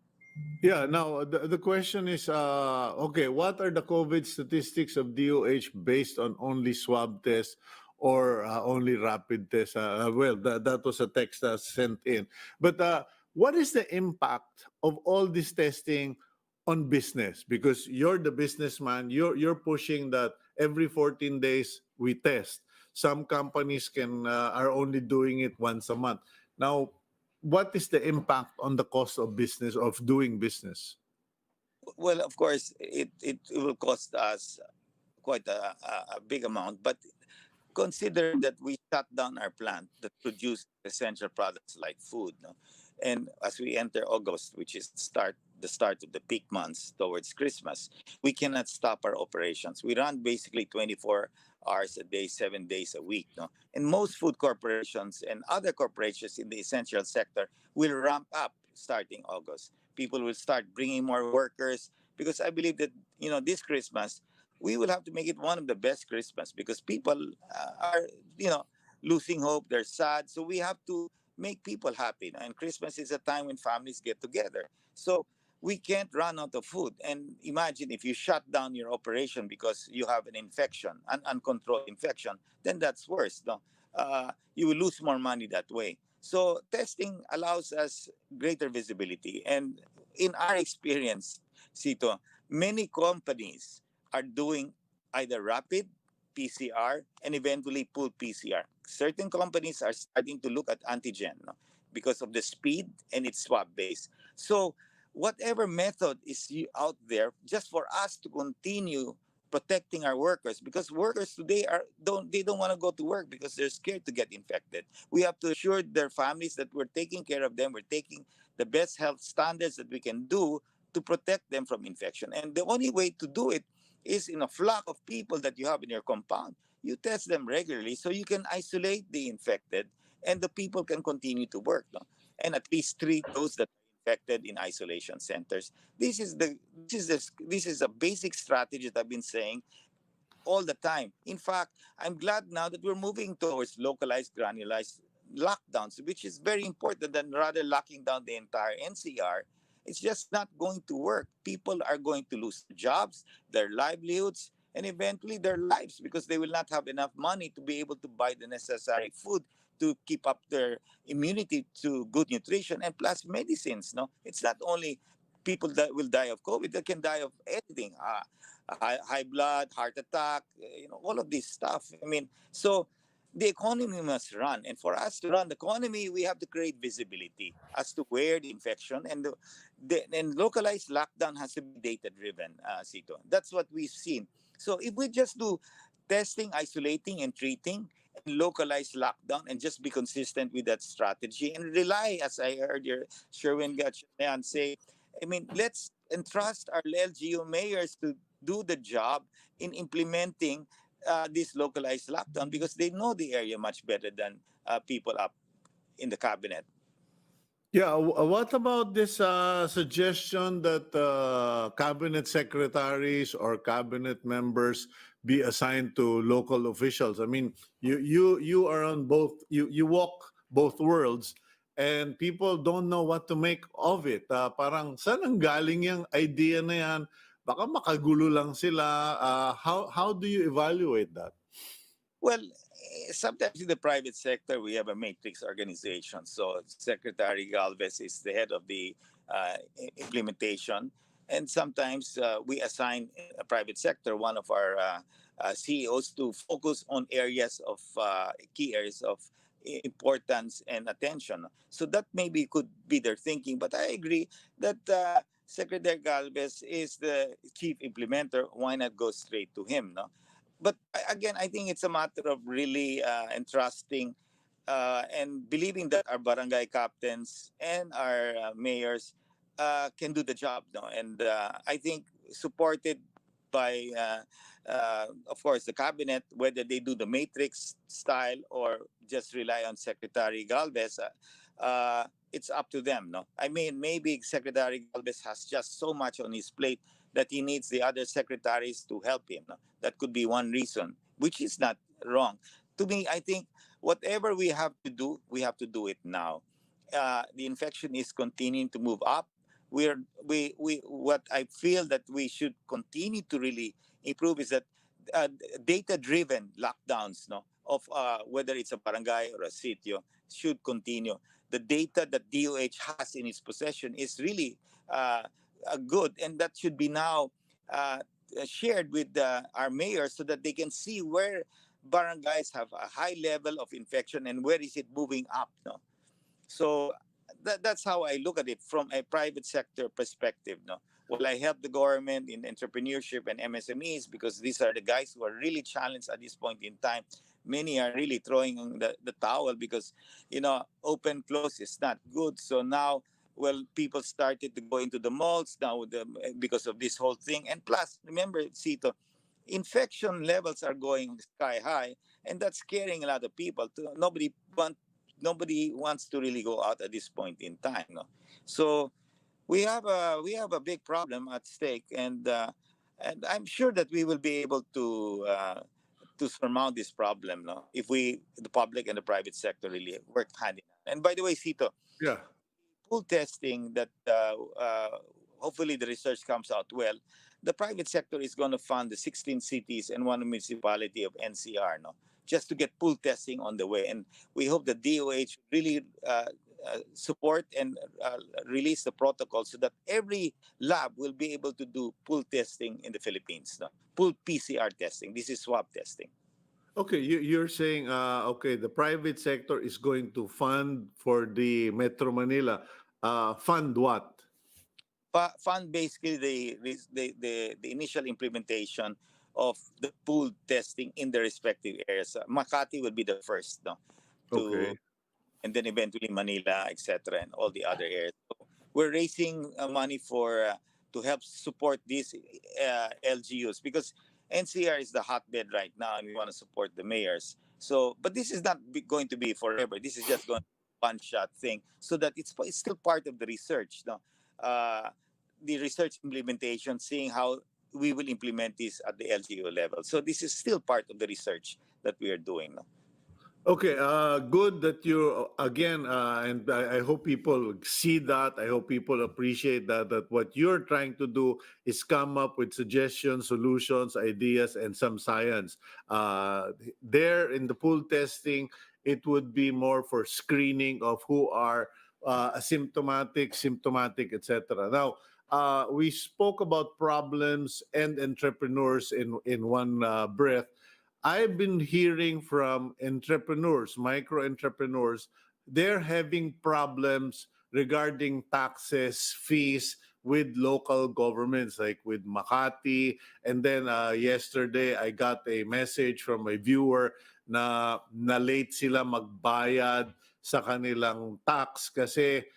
Yeah, now the question is, okay, what are the COVID statistics of DOH based on only swab tests or only rapid tests? Well, that was a text sent in. But what is the impact of all this testing on business? Because you're the businessman, you're pushing that every 14 days we test. Some companies are only doing it once a month. Now, what is the impact on the cost of business, of doing business? Well, of course, it will cost us quite a big amount, but consider that we shut down our plant that produce essential products like food, no? And as we enter August, which is the start of the peak months towards Christmas, we cannot stop our operations. We run basically 24 hours a day, 7 days a week, no? And most food corporations and other corporations in the essential sector will ramp up starting August. People will start bringing more workers because I believe that, this Christmas we will have to make it one of the best Christmas because people are, losing hope. They're sad. So we have to make people happy. And Christmas is a time when families get together. So we can't run out of food. And imagine if you shut down your operation because you have an infection, an uncontrolled infection, then that's worse. No? You will lose more money that way. So testing allows us greater visibility. And in our experience, Sito, many companies are doing either rapid PCR and eventually pool PCR. Certain companies are starting to look at antigen, no? Because of the speed and it's swab based. So whatever method is out there, just for us to continue protecting our workers, because workers today don't want to go to work because they're scared to get infected. We have to assure their families that we're taking care of them. We're taking the best health standards that we can do to protect them from infection. And the only way to do it is in a flock of people that you have in your compound. You test them regularly so you can isolate the infected and the people can continue to work. No? And at least treat those that are infected in isolation centers. This is a basic strategy that I've been saying all the time. In fact, I'm glad now that we're moving towards localized, granularized lockdowns, which is very important than rather locking down the entire NCR. It's just not going to work. People are going to lose their jobs, their livelihoods, and eventually their lives because they will not have enough money to be able to buy the necessary food to keep up their immunity to good nutrition and plus medicines. No, it's not only people that will die of COVID; they can die of anything. High blood, heart attack, all of this stuff. I mean, so the economy must run. And for us to run the economy, we have to create visibility as to where the infection and localized lockdown has to be data driven, Sito. That's what we've seen. So if we just do testing, isolating, and treating, and localized lockdown, and just be consistent with that strategy and rely, as I heard your Sherwin Gatchalian say, I mean, let's entrust our LGU mayors to do the job in implementing this localized lockdown because they know the area much better than people up in the cabinet. Yeah, what about this suggestion that cabinet secretaries or cabinet members be assigned to local officials? I mean, you are on both. You walk both worlds, and people don't know what to make of it. Parang saan ang galing yung idea na yan? Baka makagulo lang sila. How do you evaluate that? Well, sometimes in the private sector, we have a matrix organization. So Secretary Galvez is the head of the implementation. And sometimes we assign a private sector, one of our CEOs, to focus on areas of key areas of importance and attention. So that maybe could be their thinking. But I agree that Secretary Galvez is the chief implementer. Why not go straight to him? No? But again, I think it's a matter of really entrusting and believing that our barangay captains and our mayors can do the job. No? And I think supported by, of course, the cabinet, whether they do the matrix style or just rely on Secretary Galvez, it's up to them. No, I mean, maybe Secretary Galvez has just so much on his plate that he needs the other secretaries to help him. No? That could be one reason, which is not wrong. To me, I think whatever we have to do it now. The infection is continuing to move up. What I feel that we should continue to really improve is that data-driven lockdowns, no, of whether it's a barangay or a sitio, should continue. The data that DOH has in its possession is really good, and that should be now shared with our mayors so that they can see where barangays have a high level of infection and where is it moving up. No, so that's how I look at it from a private sector perspective. No, well, I help the government in entrepreneurship and MSMEs because these are the guys who are really challenged at this point in time. Many are really throwing on the towel because, open close is not good. So now, well, people started to go into the malls now because of this whole thing. And plus, remember, Sito, infection levels are going sky high, and that's scaring a lot of people. Nobody wants to really go out at this point in time. No? So we have a big problem at stake, and I'm sure that we will be able to surmount this problem, no? If the public and the private sector, really work hand in hand. And by the way, Sito, Yeah. pool testing that hopefully the research comes out well, the private sector is going to fund the 16 cities and one municipality of NCR, no, just to get pool testing on the way. And we hope that DOH really support and release the protocol so that every lab will be able to do pool testing in the Philippines, no? Pool PCR testing. This is swab testing. Okay, you're saying, okay, the private sector is going to fund for the Metro Manila. Fund what? Fund basically the initial implementation of the pool testing in the respective areas. Makati will be the first, no, Okay. and then eventually Manila, etc., and all the other areas. So we're raising money to help support these LGUs because NCR is the hotbed right now, and we want to support the mayors. So, but this is not going to be forever. This is just going to be one shot thing, so that it's still part of the research. No, the research implementation, seeing how we will implement this at the LGU level. So this is still part of the research that we are doing. No? Okay, good that you again, and I hope people see that. I hope people appreciate that what you're trying to do is come up with suggestions, solutions, ideas, and some science. There in the pool testing, it would be more for screening of who are asymptomatic, symptomatic, etc. Now, we spoke about problems and entrepreneurs in one breath. I've been hearing from entrepreneurs, micro entrepreneurs, they're having problems regarding taxes, fees with local governments, like with Makati. And then yesterday, I got a message from a viewer na late sila magbayad sa kanilang tax kasi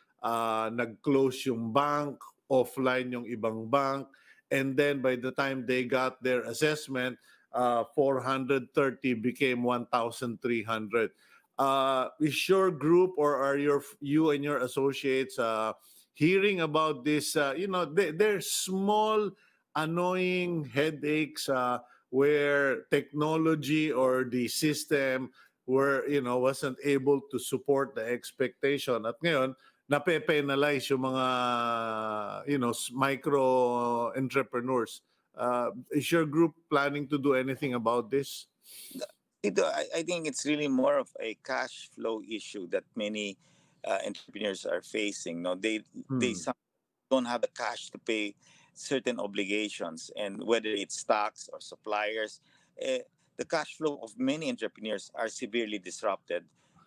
nag-close yung bank, offline yung ibang bank. And then by the time they got their assessment, 430 became 1,300. Is your group or are you and your associates hearing about this? They're small, annoying headaches where technology or the system wasn't able to support the expectation. At ngayon, nape-penalize yung mga micro entrepreneurs. Is your group planning to do anything about this? I think it's really more of a cash flow issue that many entrepreneurs are facing. No, they don't have the cash to pay certain obligations, and whether it's tax or suppliers, the cash flow of many entrepreneurs are severely disrupted.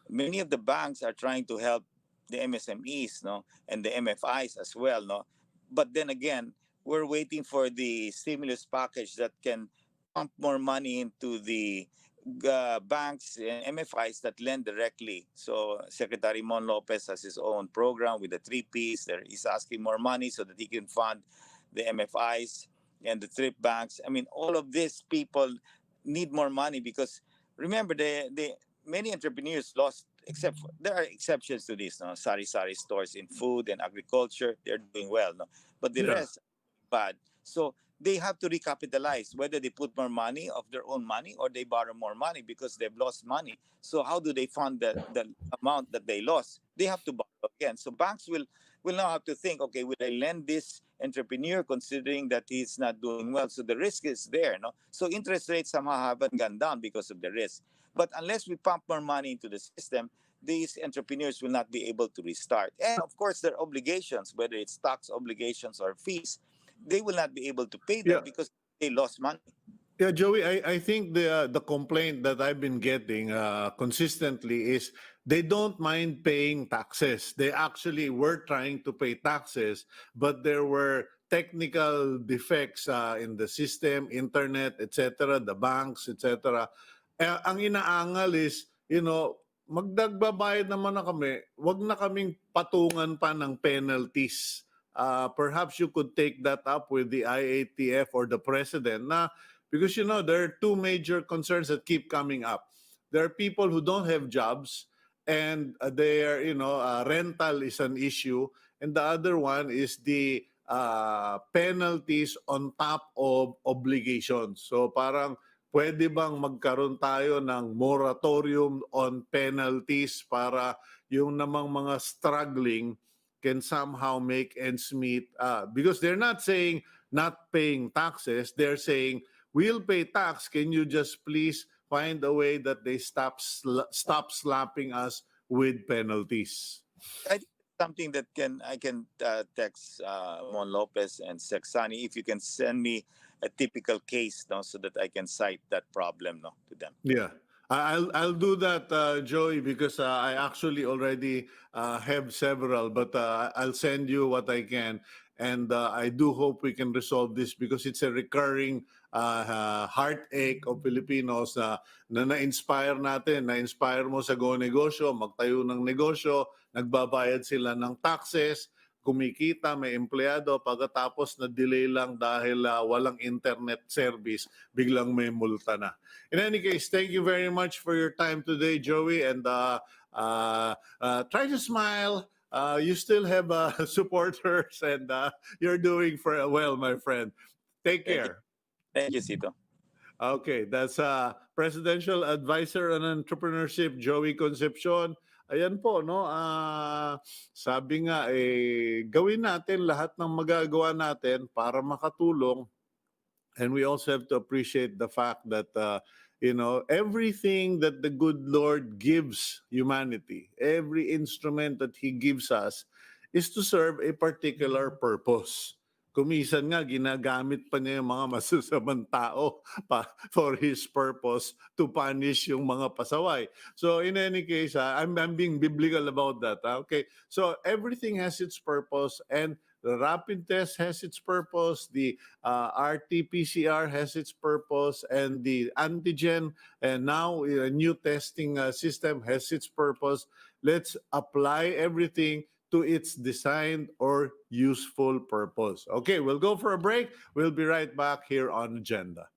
Many of the banks are trying to help the MSMEs, no, and the MFIs as well, no. But then again, we're waiting for the stimulus package that can pump more money into the banks and MFIs that lend directly. So Secretary Mon Lopez has his own program with the 3Ps. There he's asking more money so that he can fund the MFIs and the thrift banks. I mean, all of these people need more money because remember, many entrepreneurs lost. Except there are exceptions to this. No, sari-sari stores in food and agriculture, they're doing well. No, but the rest bad. So they have to recapitalize, whether they put more money of their own money or they borrow more money because they've lost money. So how do they fund the amount that they lost? They have to borrow again. So banks will now have to think, okay, will I lend this entrepreneur considering that he's not doing well? So the risk is there. No, so interest rates somehow haven't gone down because of the risk. But unless we pump more money into the system, these entrepreneurs will not be able to restart. And of course, their obligations, whether it's tax obligations or fees, they will not be able to pay them because they lost money. Yeah, Joey, I think the complaint that I've been getting consistently is they don't mind paying taxes. They actually were trying to pay taxes, but there were technical defects in the system, internet, etc., the banks, etc. Ang inaangal is, magdagbabayad naman na kami, wag na kaming patungan pa ng penalties. Perhaps you could take that up with the IATF or the president na, because there are two major concerns that keep coming up. There are people who don't have jobs, and their rental is an issue, and the other one is the penalties on top of obligations. So parang pwede bang magkaroon tayo ng moratorium on penalties para yung namang mga struggling can somehow make ends meet, because they're not saying not paying taxes, they're saying we'll pay tax, can you just please find a way that they stop slapping us with penalties. I think something that I can text Mon Lopez and Sexani if you can send me a typical case, no, so that I can cite that problem, no, to them. Yeah. I'll do that, Joey, because I actually already have several, but I'll send you what I can. And I do hope we can resolve this because it's a recurring heartache of Filipinos na na-inspire natin. Na-inspire mo sa Go Negosyo, magtayo ng negosyo, nagbabayad sila ng taxes, kumikita, may empleyado, pagkatapos na delay lang dahil walang internet service, biglang may multa na. In any case, thank you very much for your time today, Joey, and try to smile. You still have supporters, and you're doing well, my friend. Take care. Thank you, Sito. Okay, that's Presidential Advisor on Entrepreneurship, Joey Concepcion. Ayan po, no? Sabi nga, gawin natin lahat ng magagawa natin para makatulong. And we also have to appreciate the fact that, everything that the good Lord gives humanity, every instrument that He gives us, is to serve a particular purpose. Kumisan nga, ginagamit pa niya yung mga masusamang tao for His purpose to punish yung mga pasaway. So in any case, I'm being biblical about that. Okay, so everything has its purpose, and the rapid test has its purpose, the RT-PCR has its purpose, and the antigen, and now a new testing system has its purpose. Let's apply everything to its designed or useful purpose. Okay, we'll go for a break. We'll be right back here on Agenda.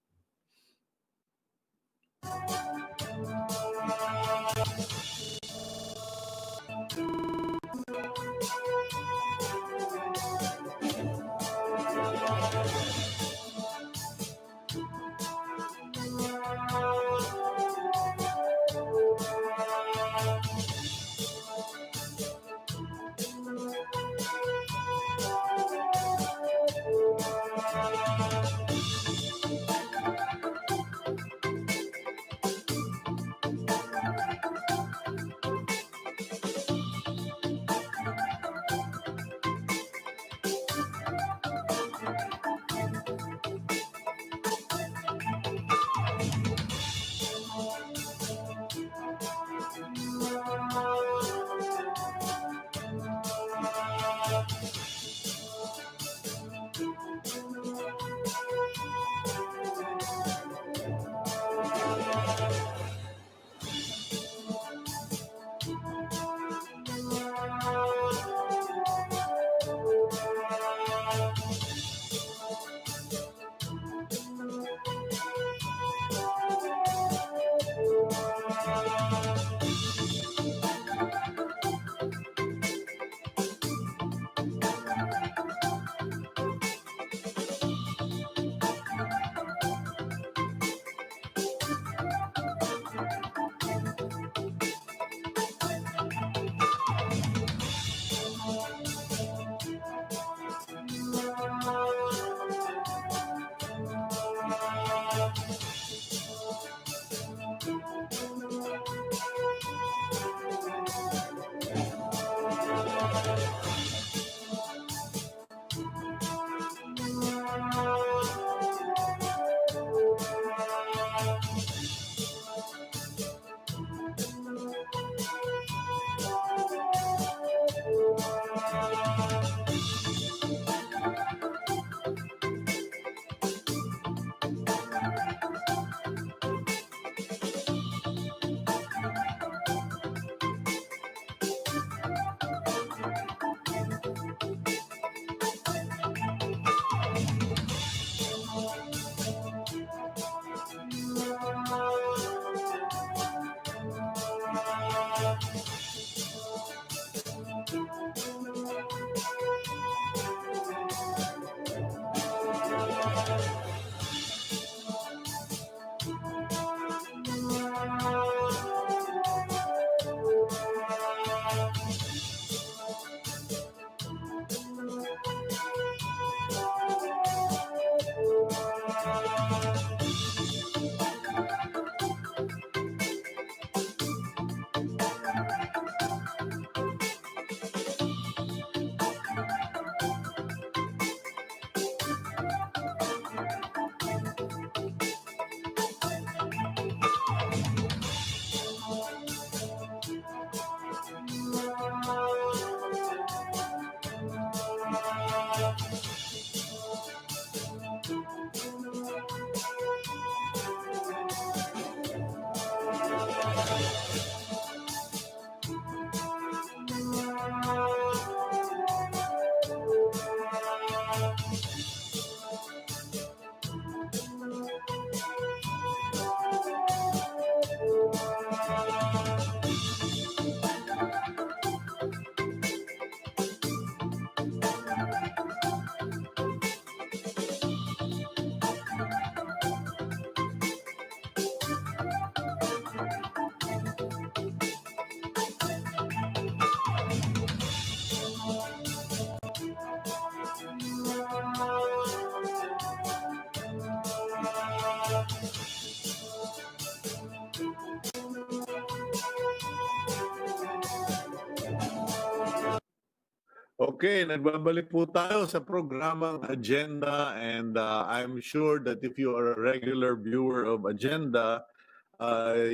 Okay, nagbabalik po tayo sa programang Agenda, and I'm sure that if you are a regular viewer of Agenda,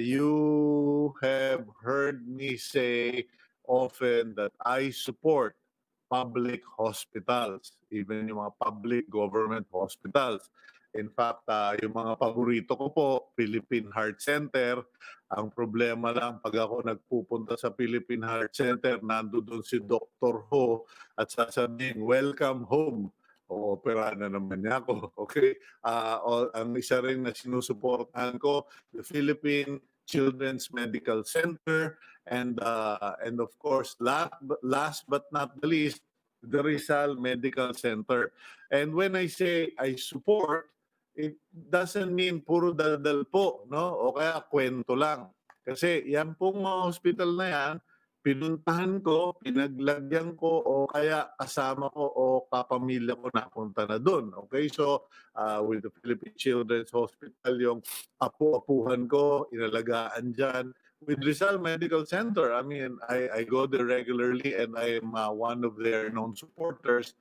you have heard me say often that I support public hospitals, even yung mga public government hospitals. In fact, yung mga paborito ko po, Philippine Heart Center. Ang problema lang, pag ako nagpupunta sa Philippine Heart Center, nandoon si Dr. Ho at sasabihin, welcome home. O-opera na naman niya ako. Okay? Ang isa rin na sinusuportahan ko, the Philippine Children's Medical Center, and of course, last but not the least, the Rizal Medical Center. And when I say I support, it doesn't mean puro daldal po, no? O kaya kwento lang. Kasi yan pong mga hospital na yan, pinuntahan ko, pinaglagyan ko, o kaya kasama ko o kapamilya ko napunta na doon. Okay, so with the Philippine Children's Hospital, yung apu-apuhan ko, inalagaan dyan. With Rizal Medical Center, I mean, I go there regularly and I am one of their known supporters.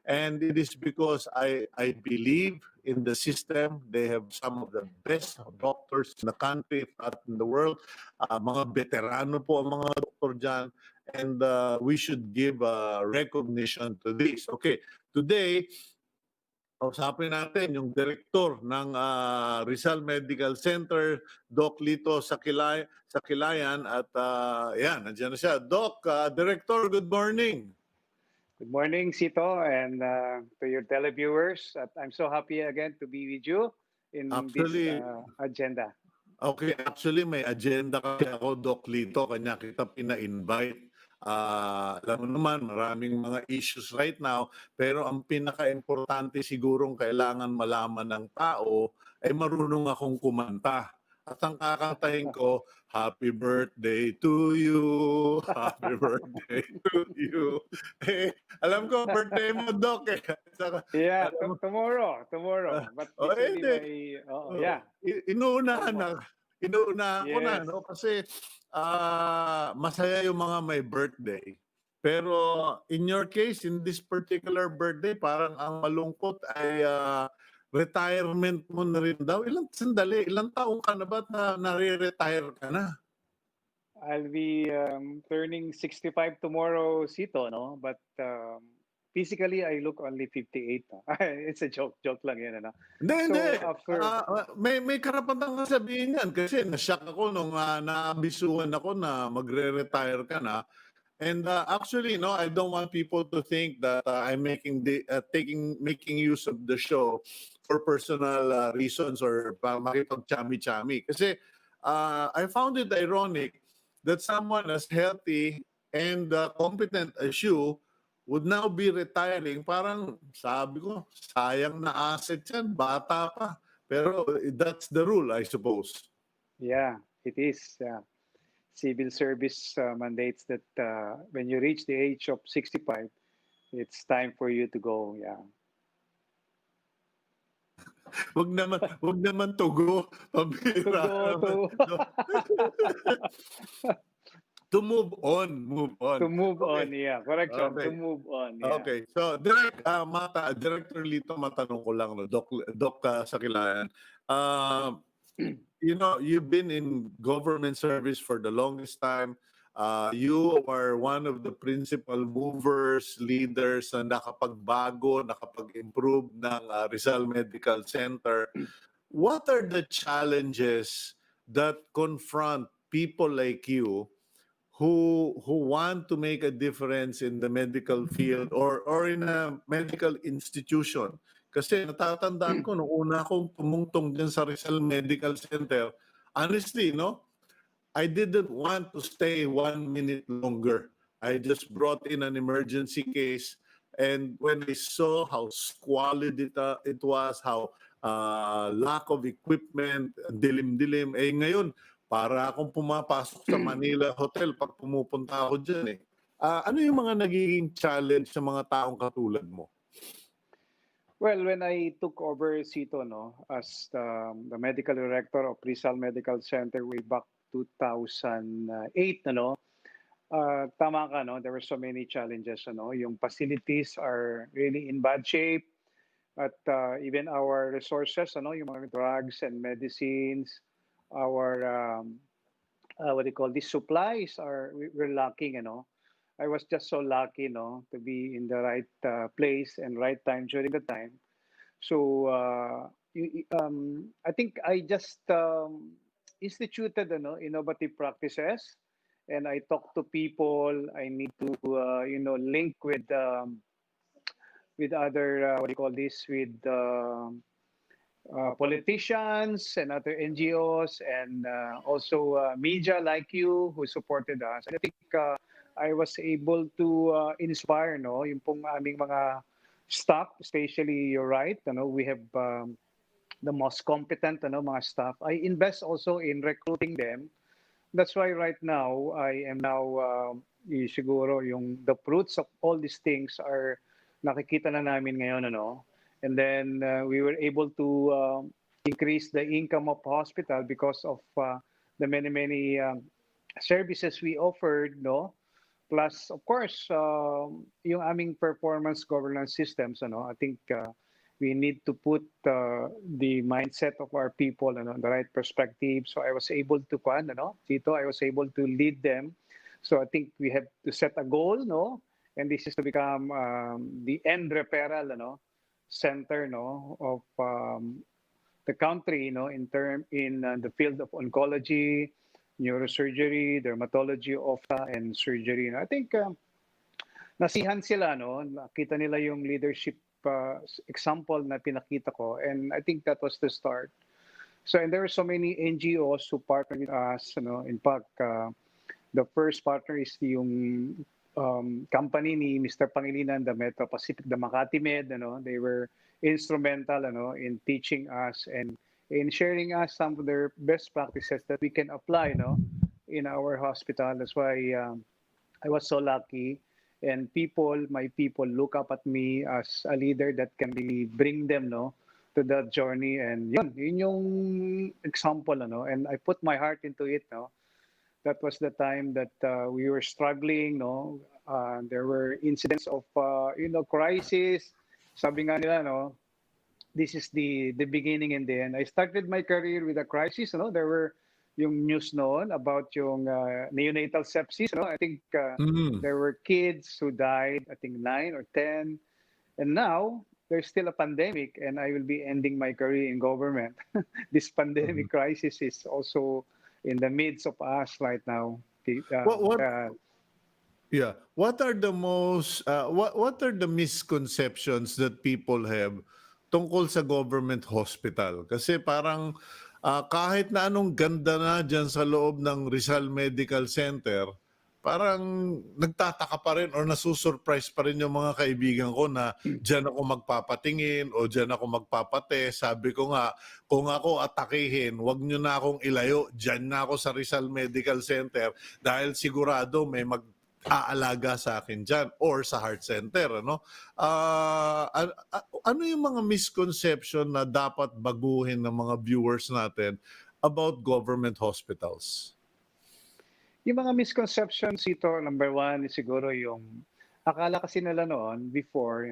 And it is because I believe in the system. They have some of the best doctors in the country, if not in the world. Mga veterano po ang mga doktor dyan. And we should give recognition to this. Okay, today, kausapin natin yung direktor ng Rizal Medical Center, Doc Lito Sakilayan. At yan, nandiyan na siya. Doc, Director, good morning. Good morning, Sito, and to your televiewers. I'm so happy again to be with you in Actually, this agenda. Okay, actually may agenda kasi ako, Doc Lito, kanya kita pina-invite. Alam mo naman, maraming mga issues right now, pero ang pinaka-importante sigurong kailangan malaman ng tao ay marunong akong kumanta. At ang kakantahin ko, Happy Birthday to you, Happy Birthday to you. Eh, alam ko, birthday mo, Doc. Eh. Yeah, Alam mo- tomorrow. But Oh, this will be hindi. my, yeah. Inuunahan ko na, Yes. no? Kasi masaya yung mga may birthday. Pero in your case, in this particular birthday, parang ang malungkot ay retirement mo na rin daw. Ilang taong ka na ba na nare-retire ka na? I'll be turning 65 tomorrow, Sito, no? But physically I look only 58. It's a joke lang yan, ano. Hindi, hindi. So after, May karapatan kang sabihin yan kasi na-shock ako nung naabisuhan ako na magre-retire ka na. And actually, no, I don't want people to think that I'm making use of the show for personal reasons or makipag-chami-chami. Kasi I found it ironic that someone as healthy and competent as you would now be retiring. Parang sabi ko, sayang na asset yan, bata pa. Pero that's the rule, I suppose. yeah, it is. Civil service mandates that when you reach the age of 65, it's time for you to go. Yeah. Wag naman tugo, pambira To naman. To move on, to move Okay. on. Yeah, correction. Okay. To move on. Yeah. Okay. So, Director Lito, matanong ko lang, no, Doc Sakilayan. You know, you've been in government service for the longest time. You are one of the principal movers, leaders na nakapagbago, nakapag-improve ng Rizal Medical Center. What are the challenges that confront people like you who want to make a difference in the medical field or in a medical institution? Kasi natatandaan ko nung una akong tumungtong dyan sa Rizal Medical Center, honestly, no, I didn't want to stay 1 minute longer. I just brought in an emergency case, and when I saw how squalid it was, how lack of equipment, dilim-dilim, ngayon, para akong pumapasok sa Manila Hotel pag pumupunta ako dyan eh. Ano yung mga nagiging challenge sa mga taong katulad mo? Well, when I took over Sito, no, as the medical director of Rizal Medical Center way back 2008, no, tama ka, no, there were so many challenges, no. Yung facilities are really in bad shape, at even our resources, ano, yung mga drugs and medicines, our what do you call these supplies we're lacking, you know. I was just so lucky, no, to be in the right place and right time during the time. So I think I just instituted, you know, innovative practices, and I talk to people. I need to link with other what do you call this, with politicians and other NGOs, and also media like you who supported us. And I think I was able to inspire, no, yung pong aming mga staff, especially, you're right, you know, we have the most competent, you know, mga staff. I invest also in recruiting them. That's why right now I am now siguro yung the fruits of all these things are nakikita na namin ngayon, ano. And then we were able to increase the income of hospital because of the many services we offered, no. Plus, of course, yung aming performance governance systems, ano. I think we need to put the mindset of our people, ano, the right perspective. So I was able to, Tito, I was able to lead them. So I think we have to set a goal, no, and this is to become the end referral, no, center, no, of the country, no, in the field of oncology, neurosurgery, dermatology, ophtha, and surgery. I think nasihan sila, no, nakita nila yung leadership example na pinakita ko, and I think that was the start. So, and there are so many NGOs who partner with us, you know. In fact, the first partner is yung company ni Mr. Pangilinan, the Metro Pacific, the Makati Med, you know. They were instrumental, you know, in teaching us and in sharing us some of their best practices that we can apply, you know, in our hospital. That's why I was so lucky, and my people look up at me as a leader that can really bring them, no, to that journey. And yun yung example, no, and I put my heart into it, no. That was the time that we were struggling, no. There were incidents of crisis. Sabi nga nila, no, this is the beginning and the end. I started my career with a crisis, no. There were yung news noon about yung neonatal sepsis, no. I think there were kids who died, I think 9 or 10. And now there's still a pandemic, and I will be ending my career in government. This pandemic crisis is also in the midst of us right now. What Yeah. What are the most what are the misconceptions that people have tungkol sa government hospital? Kasi parang kahit na anong ganda na diyan sa loob ng Rizal Medical Center, parang nagtataka pa rin or nasusurprise pa rin yung mga kaibigan ko na diyan ako magpapatingin o diyan ako magpapatest. Sabi ko nga, kung ako atakihin, wag niyo na akong ilayo. Diyan na ako sa Rizal Medical Center dahil sigurado may aalaga sa akin dyan or sa heart center, ano? Ano yung mga misconception na dapat baguhin ng mga viewers natin about government hospitals? Yung mga misconceptions ito, number one is siguro yung akala kasi nila noon before,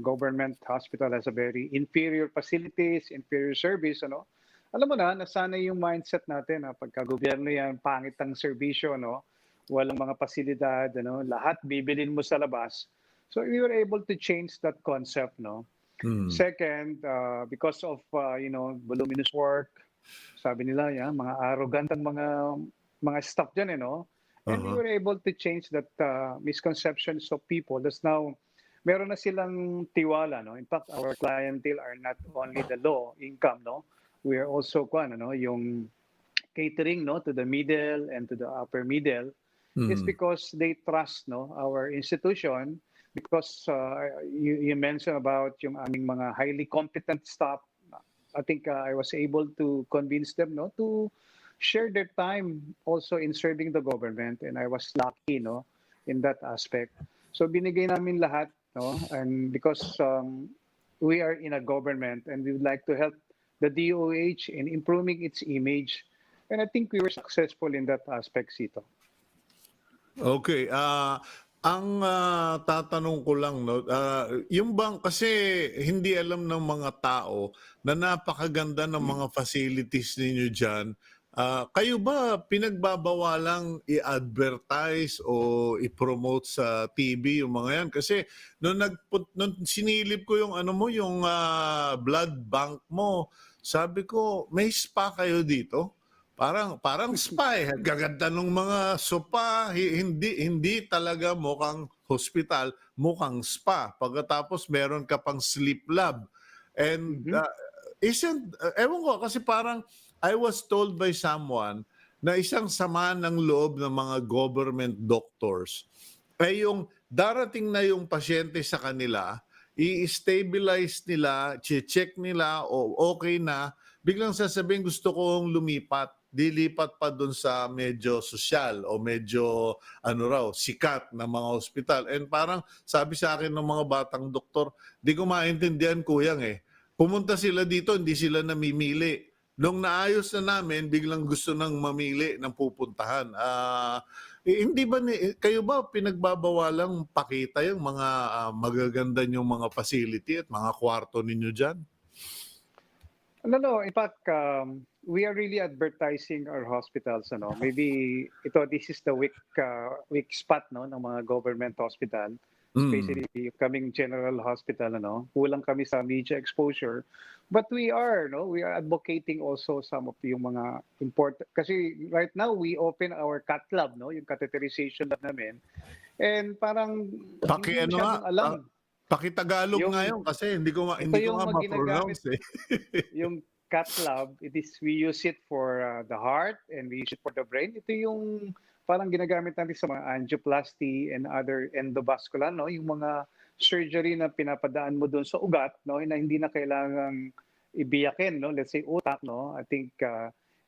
government hospital has a very inferior facilities, inferior service, ano? Alam mo na, nasanay yung mindset natin na pagka gobyerno yan, pangit ang serbisyo, no? Walang mga pasilidad, lahat bibilin mo sa labas. So we were able to change that concept, no? Second, because of voluminous work, sabi nila, mga arrogant ang mga staff diyan, and we were able to change that misconceptions of people. That's now meron na silang tiwala, no? In fact, our clientele are not only the low income, no? We are also yung catering, no, to the middle and to the upper middle. It's because they trust our institution because you mentioned about yung aming mga highly competent staff. I think I was able to convince them to share their time also in serving the government, and I was lucky in that aspect. So binigay namin lahat, and because we are in a government and we would like to help the DOH in improving its image, and I think we were successful in that aspect, Sito. Okay, ang tatanong ko lang, yung bang kasi hindi alam ng mga tao na napakaganda ng mga facilities ninyo diyan. Kayo ba pinagbabawalang i-advertise o i-promote sa TV yung mga yan? Kasi nung sinilip ko yung yung blood bank mo, sabi ko, may spa kayo dito? Parang spa eh. Gaganda ng mga sopa, hindi talaga mukhang hospital, mukhang spa. Pagkatapos meron ka pang sleep lab. And ewan ko kasi parang I was told by someone na isang sama ng loob ng mga government doctors ay yung darating na yung pasyente sa kanila, i-stabilize nila, check nila o okay na, biglang sasabihin gusto kong lumipat. Dilipat pa dun sa medyo sosyal o medyo sikat na mga ospital. And parang sabi sa akin ng mga batang doktor, di ko maintindihan kuyang pumunta sila dito, hindi sila namimili. Nung naayos na namin, biglang gusto nang mamili ng pupuntahan. Hindi ba kayo ba pinagbabawalang pakita yung mga magaganda yung mga facility at mga kwarto ninyo dyan? No. In fact, we are really advertising our hospitals. Maybe this is the weak spot ng mga government hospital, especially coming general hospital. Kulang kami sa media exposure, but we are advocating also some of yung mga important. Kasi right now we open our cath lab, yung catheterization lab namin, and parang hindi masyadong alam. Pakitagalog nga yun kasi hindi ko nga ma-pronounce Yung cath lab, we use it for the heart and we use it for the brain. Ito yung parang ginagamit natin sa mga angioplasty and other endovascular, yung mga surgery na pinapadaan mo doon sa ugat, na hindi na kailangang ibiyakin, let's say utak, I think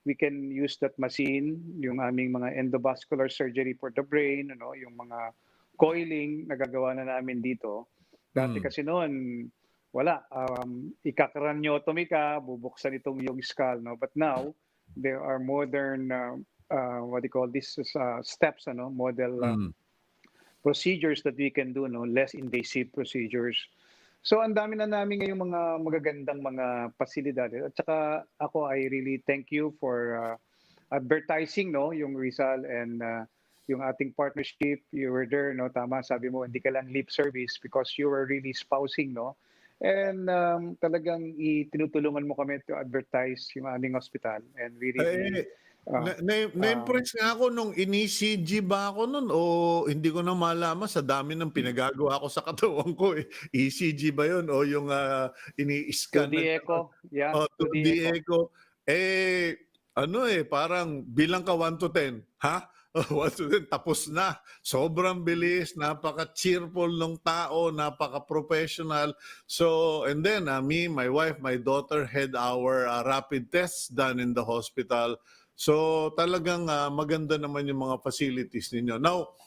we can use that machine, yung aming mga endovascular surgery for the brain, yung mga coiling na gagawa na namin dito. Dati kasi noon, wala. Ikakraniotomy ka, bubuksan itong yung skull. But now, there are modern, what do you call this, steps, model procedures that we can do, less invasive procedures. So, ang dami na namin ngayong mga magagandang mga pasilidad. At saka ako, I really thank you for advertising, yung Rizal and yung ating partnership, you were there, no? Tama, sabi mo, hindi ka lang lip service because you were really spousing, no? And talagang tinutulungan mo kami to advertise yung aming hospital. And we really, Eh, uh, na-impress nga ako nung ini-ECG ba ako nun o hindi ko na malaman sa dami ng pinagagawa ko sa katawan ko eh. ECG ba yun o yung ini-scan na 2D echo, yeah, oh, 2D 2D echo. echo. Eh, ano eh, parang bilang ka 1 to 10. Ha? 1 to 10, tapos na. Sobrang bilis, napaka-cheerful ng tao, napaka-professional. So, and then me, my wife, my daughter had our rapid tests done in the hospital. So, talagang maganda naman yung mga facilities ninyo. Now,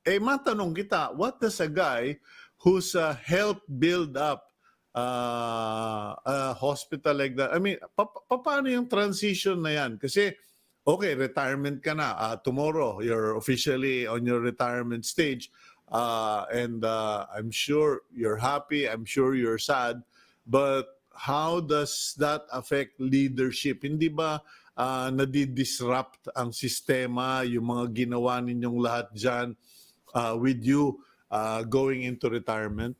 matanong kita, what does a guy who's helped build up a hospital like that. I mean, paano yung transition na yan? Kasi, okay, retirement ka na. Tomorrow, you're officially on your retirement stage. And I'm sure you're happy. I'm sure you're sad. But how does that affect leadership? Hindi ba nadi-disrupt ang sistema, yung mga ginawa ninyong lahat dyan with you going into retirement?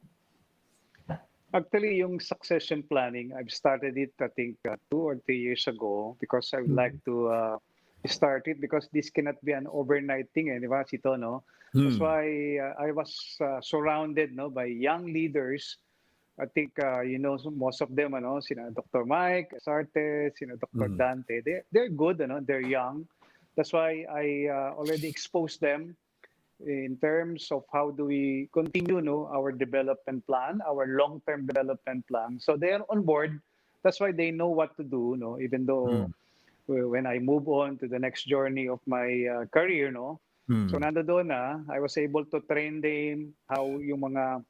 Actually, yung succession planning, I've started it, I think, 2 or 3 years ago because I would like to start it because this cannot be an overnight thing, di ba, Sito, no? That's why I was surrounded, no, by young leaders. I think, most of them, sina Dr. Mike Sarte, sina Dr. Dante, they're good, they're young. That's why I already exposed them in terms of how do we continue our development plan, our long-term development plan. So they are on board. That's why they know what to do, even though when I move on to the next journey of my career, So nandoon na, I was able to train them how yung mga,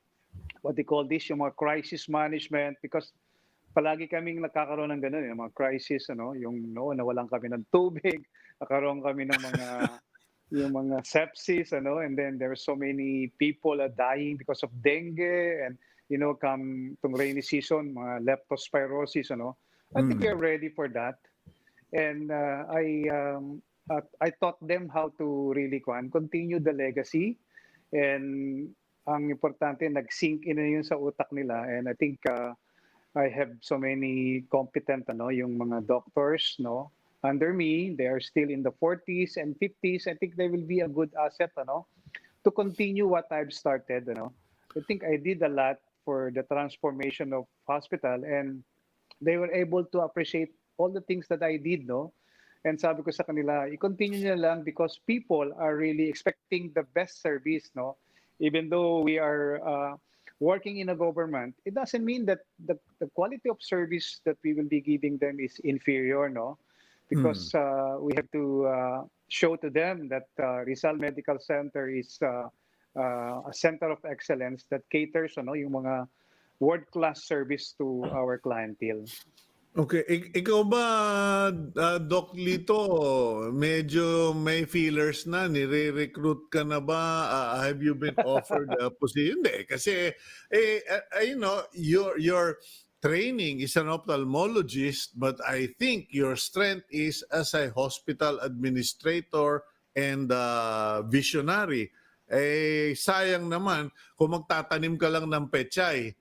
what they call this, yung mga crisis management, because palagi kaming nakakaroon ng ganun, yung mga crisis, yung nawalan kami ng tubig, nakaroon kami ng yung mga sepsis, and then there are so many people dying because of dengue, and come tong rainy season, mga leptospirosis, I think we are ready for that. And I taught them how to really continue the legacy, and ang importante, nag-sink in na yun sa utak nila, and I think I have so many competent, yung mga doctors, under me. They are still in the 40s and 50s. I think they will be a good asset, to continue what I've started, I think I did a lot for the transformation of hospital, and they were able to appreciate all the things that I did, And sabi ko sa kanila, i-continue nila lang because people are really expecting the best service, Even though we are working in a government, it doesn't mean that the quality of service that we will be giving them is inferior, Because we have to show to them that Rizal Medical Center is a center of excellence that caters yung mga world-class service to our clientele. Okay, ikaw ba, Doc Lito, medyo may feelers na, nire-recruit ka na ba? Have you been offered a position? Hindi, kasi, your training is an ophthalmologist, but I think your strength is as a hospital administrator and visionary. Sayang naman kung magtatanim ka lang ng pechay.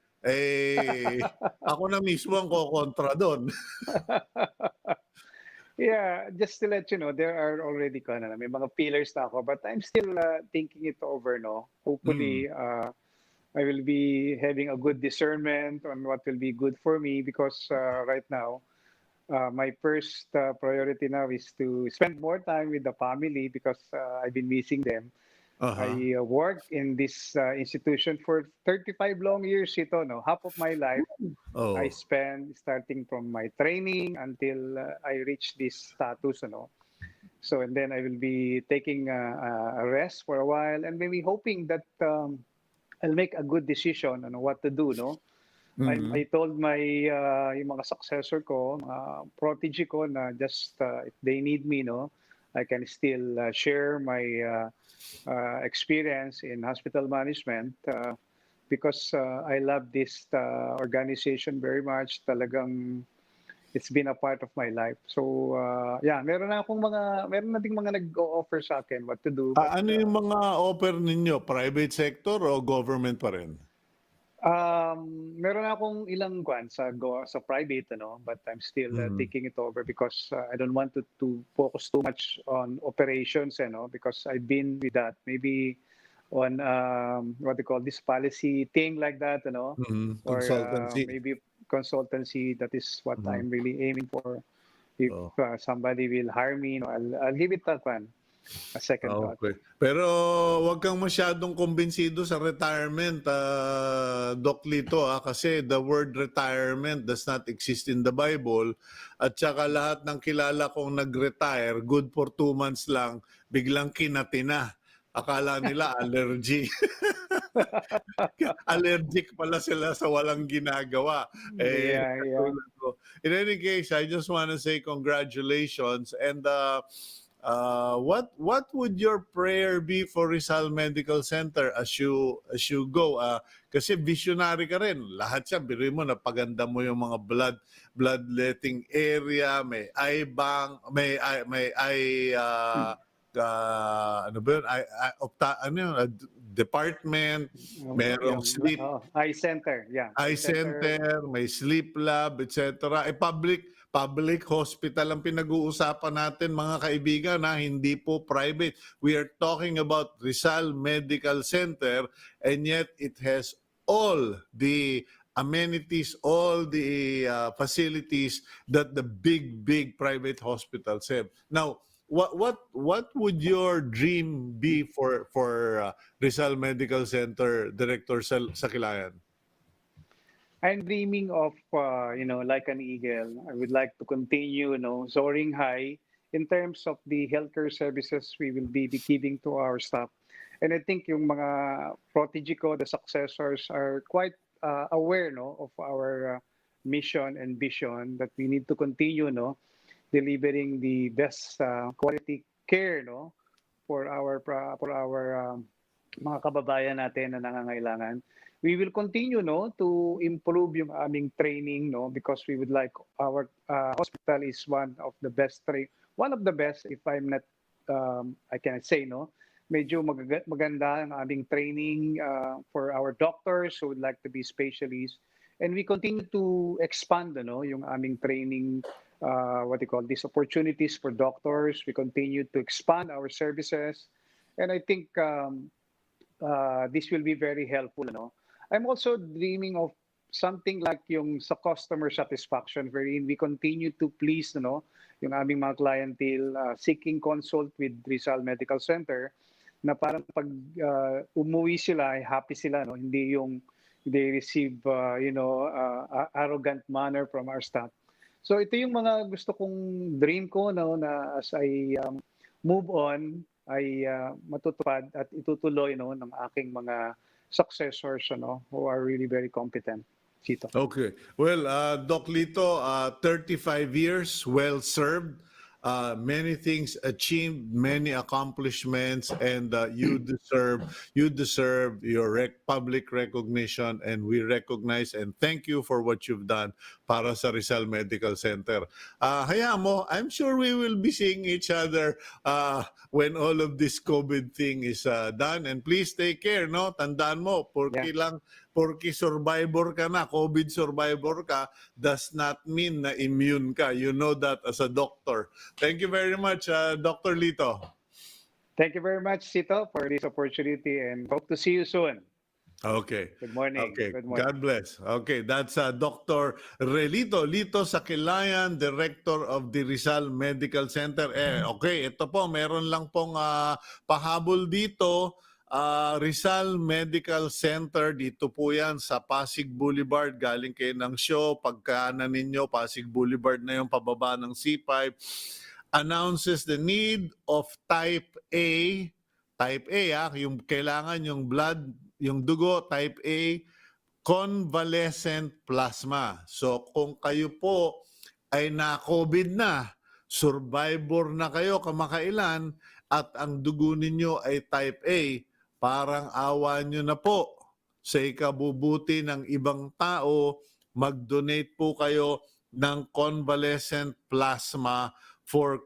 Ako na mismo ang kokontra doon. Yeah, just to let you know, there are already may mga pillars na ako, but I'm still thinking it over, Hopefully, I will be having a good discernment on what will be good for me because right now, my first priority now is to spend more time with the family because I've been missing them. I worked in this institution for 35 long years, half of my life. I spent starting from my training until I reach this status, So, and then I will be taking a rest for a while and maybe hoping that I'll make a good decision on what to do, I told my yung mga successor ko, protege ko na just if they need me, I can still share my experience in hospital management because I love this organization very much. Talagang it's been a part of my life. So yeah, meron na ding mga nag-o-offer sa akin what to do. But, Ano yung mga offer ninyo? Private sector o government pa rin? meron akong ilang sa private, but I'm still taking it over because I don't want to focus too much on operations, because I've been with that. Maybe on what they call this policy thing like that, or Consultancy. maybe consultancy. That is what Mhm. I'm really aiming for. If Oh. somebody will hire me, I'll give it a second thought. Okay. Pero wag kang masyadong kumbinsido sa retirement, Doc Lito, kasi the word retirement does not exist in the Bible. At saka lahat ng kilala kong nag-retire, good for 2 months lang, biglang kinatina. Akala nila allergy. Allergic pala sila sa walang ginagawa. Yeah. Katulad ko. In any case, I just want to say congratulations. And what would your prayer be for Rizal Medical Center as you go? Kasi visionary ka rin. Lahat siya, biruin mo, napaganda mo yung mga bloodletting area, may eye bank, may eye ano ba yun? Department, merong sleep Eye center, yeah. eye center, may sleep lab, etc. Public hospital ang pinag-uusapan natin, mga kaibigan, hindi po private. We are talking about Rizal Medical Center, and yet it has all the amenities, all the facilities that the big private hospitals have. Now, what would your dream be for Rizal Medical Center, Director Sakilayan? I'm dreaming of, like an eagle. I would like to continue, soaring high in terms of the healthcare services we will be giving to our staff. And I think yung mga protege ko, the successors, are quite aware, of our mission and vision that we need to continue, delivering the best quality care, for our mga kababayan natin na nangangailangan. We will continue, to improve yung aming training, because we would like our hospital is one of the best, if I'm not, I cannot say, medyo maganda ang aming training for our doctors who would like to be specialists. And we continue to expand, yung aming training, these opportunities for doctors. We continue to expand our services. And I think this will be very helpful. I'm also dreaming of something like yung sa customer satisfaction, wherein we continue to please yung aming mga clientele seeking consult with Rizal Medical Center, na parang pag umuwi sila, ay happy sila, hindi yung they receive arrogant manner from our staff. So ito yung mga gusto kong dream ko, na as I move on ay matutupad at itutuloy, ng aking mga successors, who are really very competent. Chito. Okay. Well, Doc Lito, 35 years, well served, many things achieved, many accomplishments, and you deserve your public recognition, and we recognize and thank you for what you've done para sa Rizal Medical Center. Hayaan mo, I'm sure we will be seeing each other when all of this COVID thing is done. And please take care, Tandaan mo, porque survivor ka na, COVID survivor ka, does not mean na immune ka. You know that as a doctor. Thank you very much, Dr. Lito. Thank you very much, Sito, for this opportunity, and hope to see you soon. Okay. Good morning. Okay. Good morning. God bless. Okay, that's Dr. Relito Lito Sakilayan, Director of the Rizal Medical Center. Okay, ito po, meron lang pong pahabol dito. Rizal Medical Center, dito po yan sa Pasig Boulevard. Galing kayo ng show, pagkaanan ninyo, Pasig Boulevard na yung pababa ng C5. Announces the need of type A, yung kailangan yung blood, yung dugo, type A, convalescent plasma. So kung kayo po ay na-COVID na, survivor na kayo kamakailan, at ang dugo ninyo ay type A, parang awa nyo na po sa ikabubuti ng ibang tao, mag-donate po kayo ng convalescent plasma. For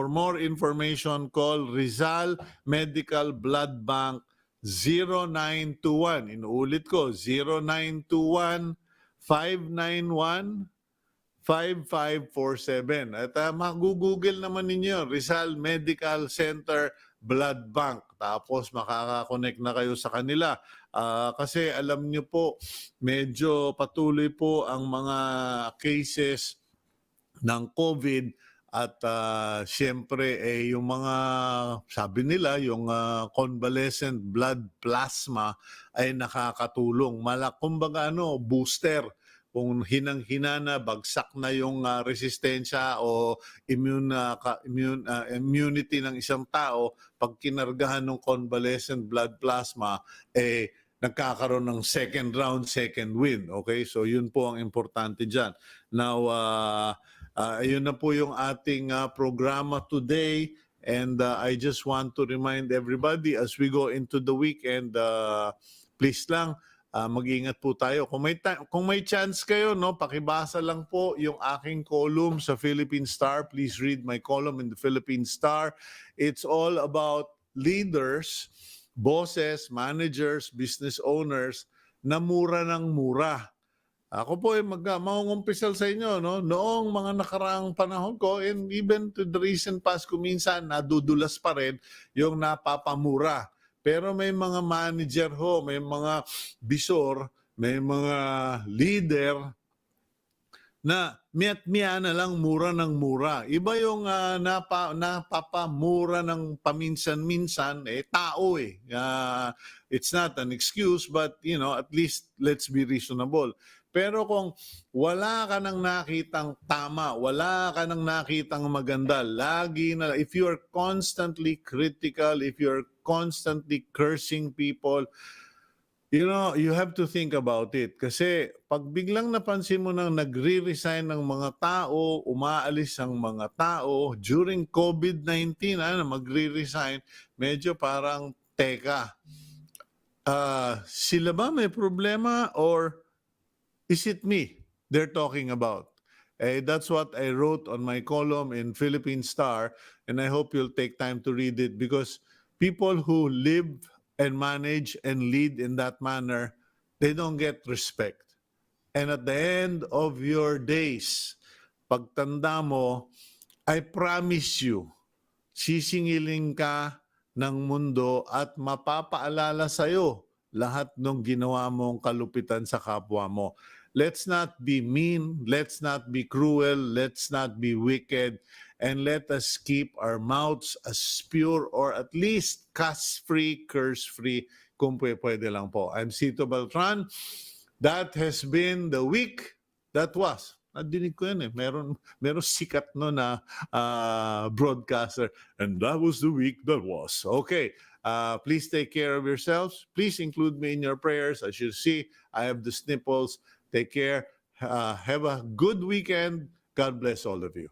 more information, call Rizal Medical Blood Bank 0921. Inuulit ko, 0921 591 5547. At magugugol naman ninyo, Rizal Medical Center Blood Bank. Tapos makaka-connect na kayo sa kanila. Kasi alam nyo po, medyo patuloy po ang mga cases ng COVID at siyempre yung mga sabi nila yung convalescent blood plasma ay nakakatulong. Kumbaga booster. Kung hinang-hina na, bagsak na yung resistensya o immunity ng isang tao, pag kinargahan ng convalescent blood plasma, nagkakaroon ng second round, second win. Okay? So yun po ang importante dyan. Now, yun na po yung ating programa today. And I just want to remind everybody as we go into the weekend, please lang, mag-ingat po tayo. Kung may chance kayo, pakibasa lang po yung aking column sa Philippine Star. Please read my column in the Philippine Star. It's all about leaders, bosses, managers, business owners na mura ng mura. Ako po ay mangungumpisal sa inyo, noong mga nakaraang panahon ko, and even to the recent past, kuminsan nadudulas pa rin yung napapamura. Pero may mga manager may mga bisor, may mga leader na miya na lang mura ng mura. Iba yung napapamura ng paminsan-minsan, tao . It's not an excuse, but at least let's be reasonable. Pero kung wala ka nang nakitang tama, wala ka nang nakitang maganda, if you are constantly critical, if you're constantly cursing people, you have to think about it. Kasi pag biglang napansin mo nang nagre-resign ng mga tao, umaalis ang mga tao, during COVID-19, magre-resign, medyo parang, teka, sila ba may problema or is it me they're talking about? That's what I wrote on my column in Philippine Star, and I hope you'll take time to read it, because people who live and manage and lead in that manner, they don't get respect. And at the end of your days, pagtanda mo, I promise you, sisingilin ka ng mundo at mapapaalala sa'yo lahat ng ginawa mong kalupitan sa kapwa mo. Let's not be mean, let's not be cruel, let's not be wicked, and let us keep our mouths as pure, or at least cuss-free, curse-free, kung pwede lang po. I'm Cito Beltran. That has been the week that was. Nadinig ko yan . Meron sikat na broadcaster. And that was the week that was. Okay. Please take care of yourselves. Please include me in your prayers. As you see, I have the sniffles. Take care. Have a good weekend. God bless all of you.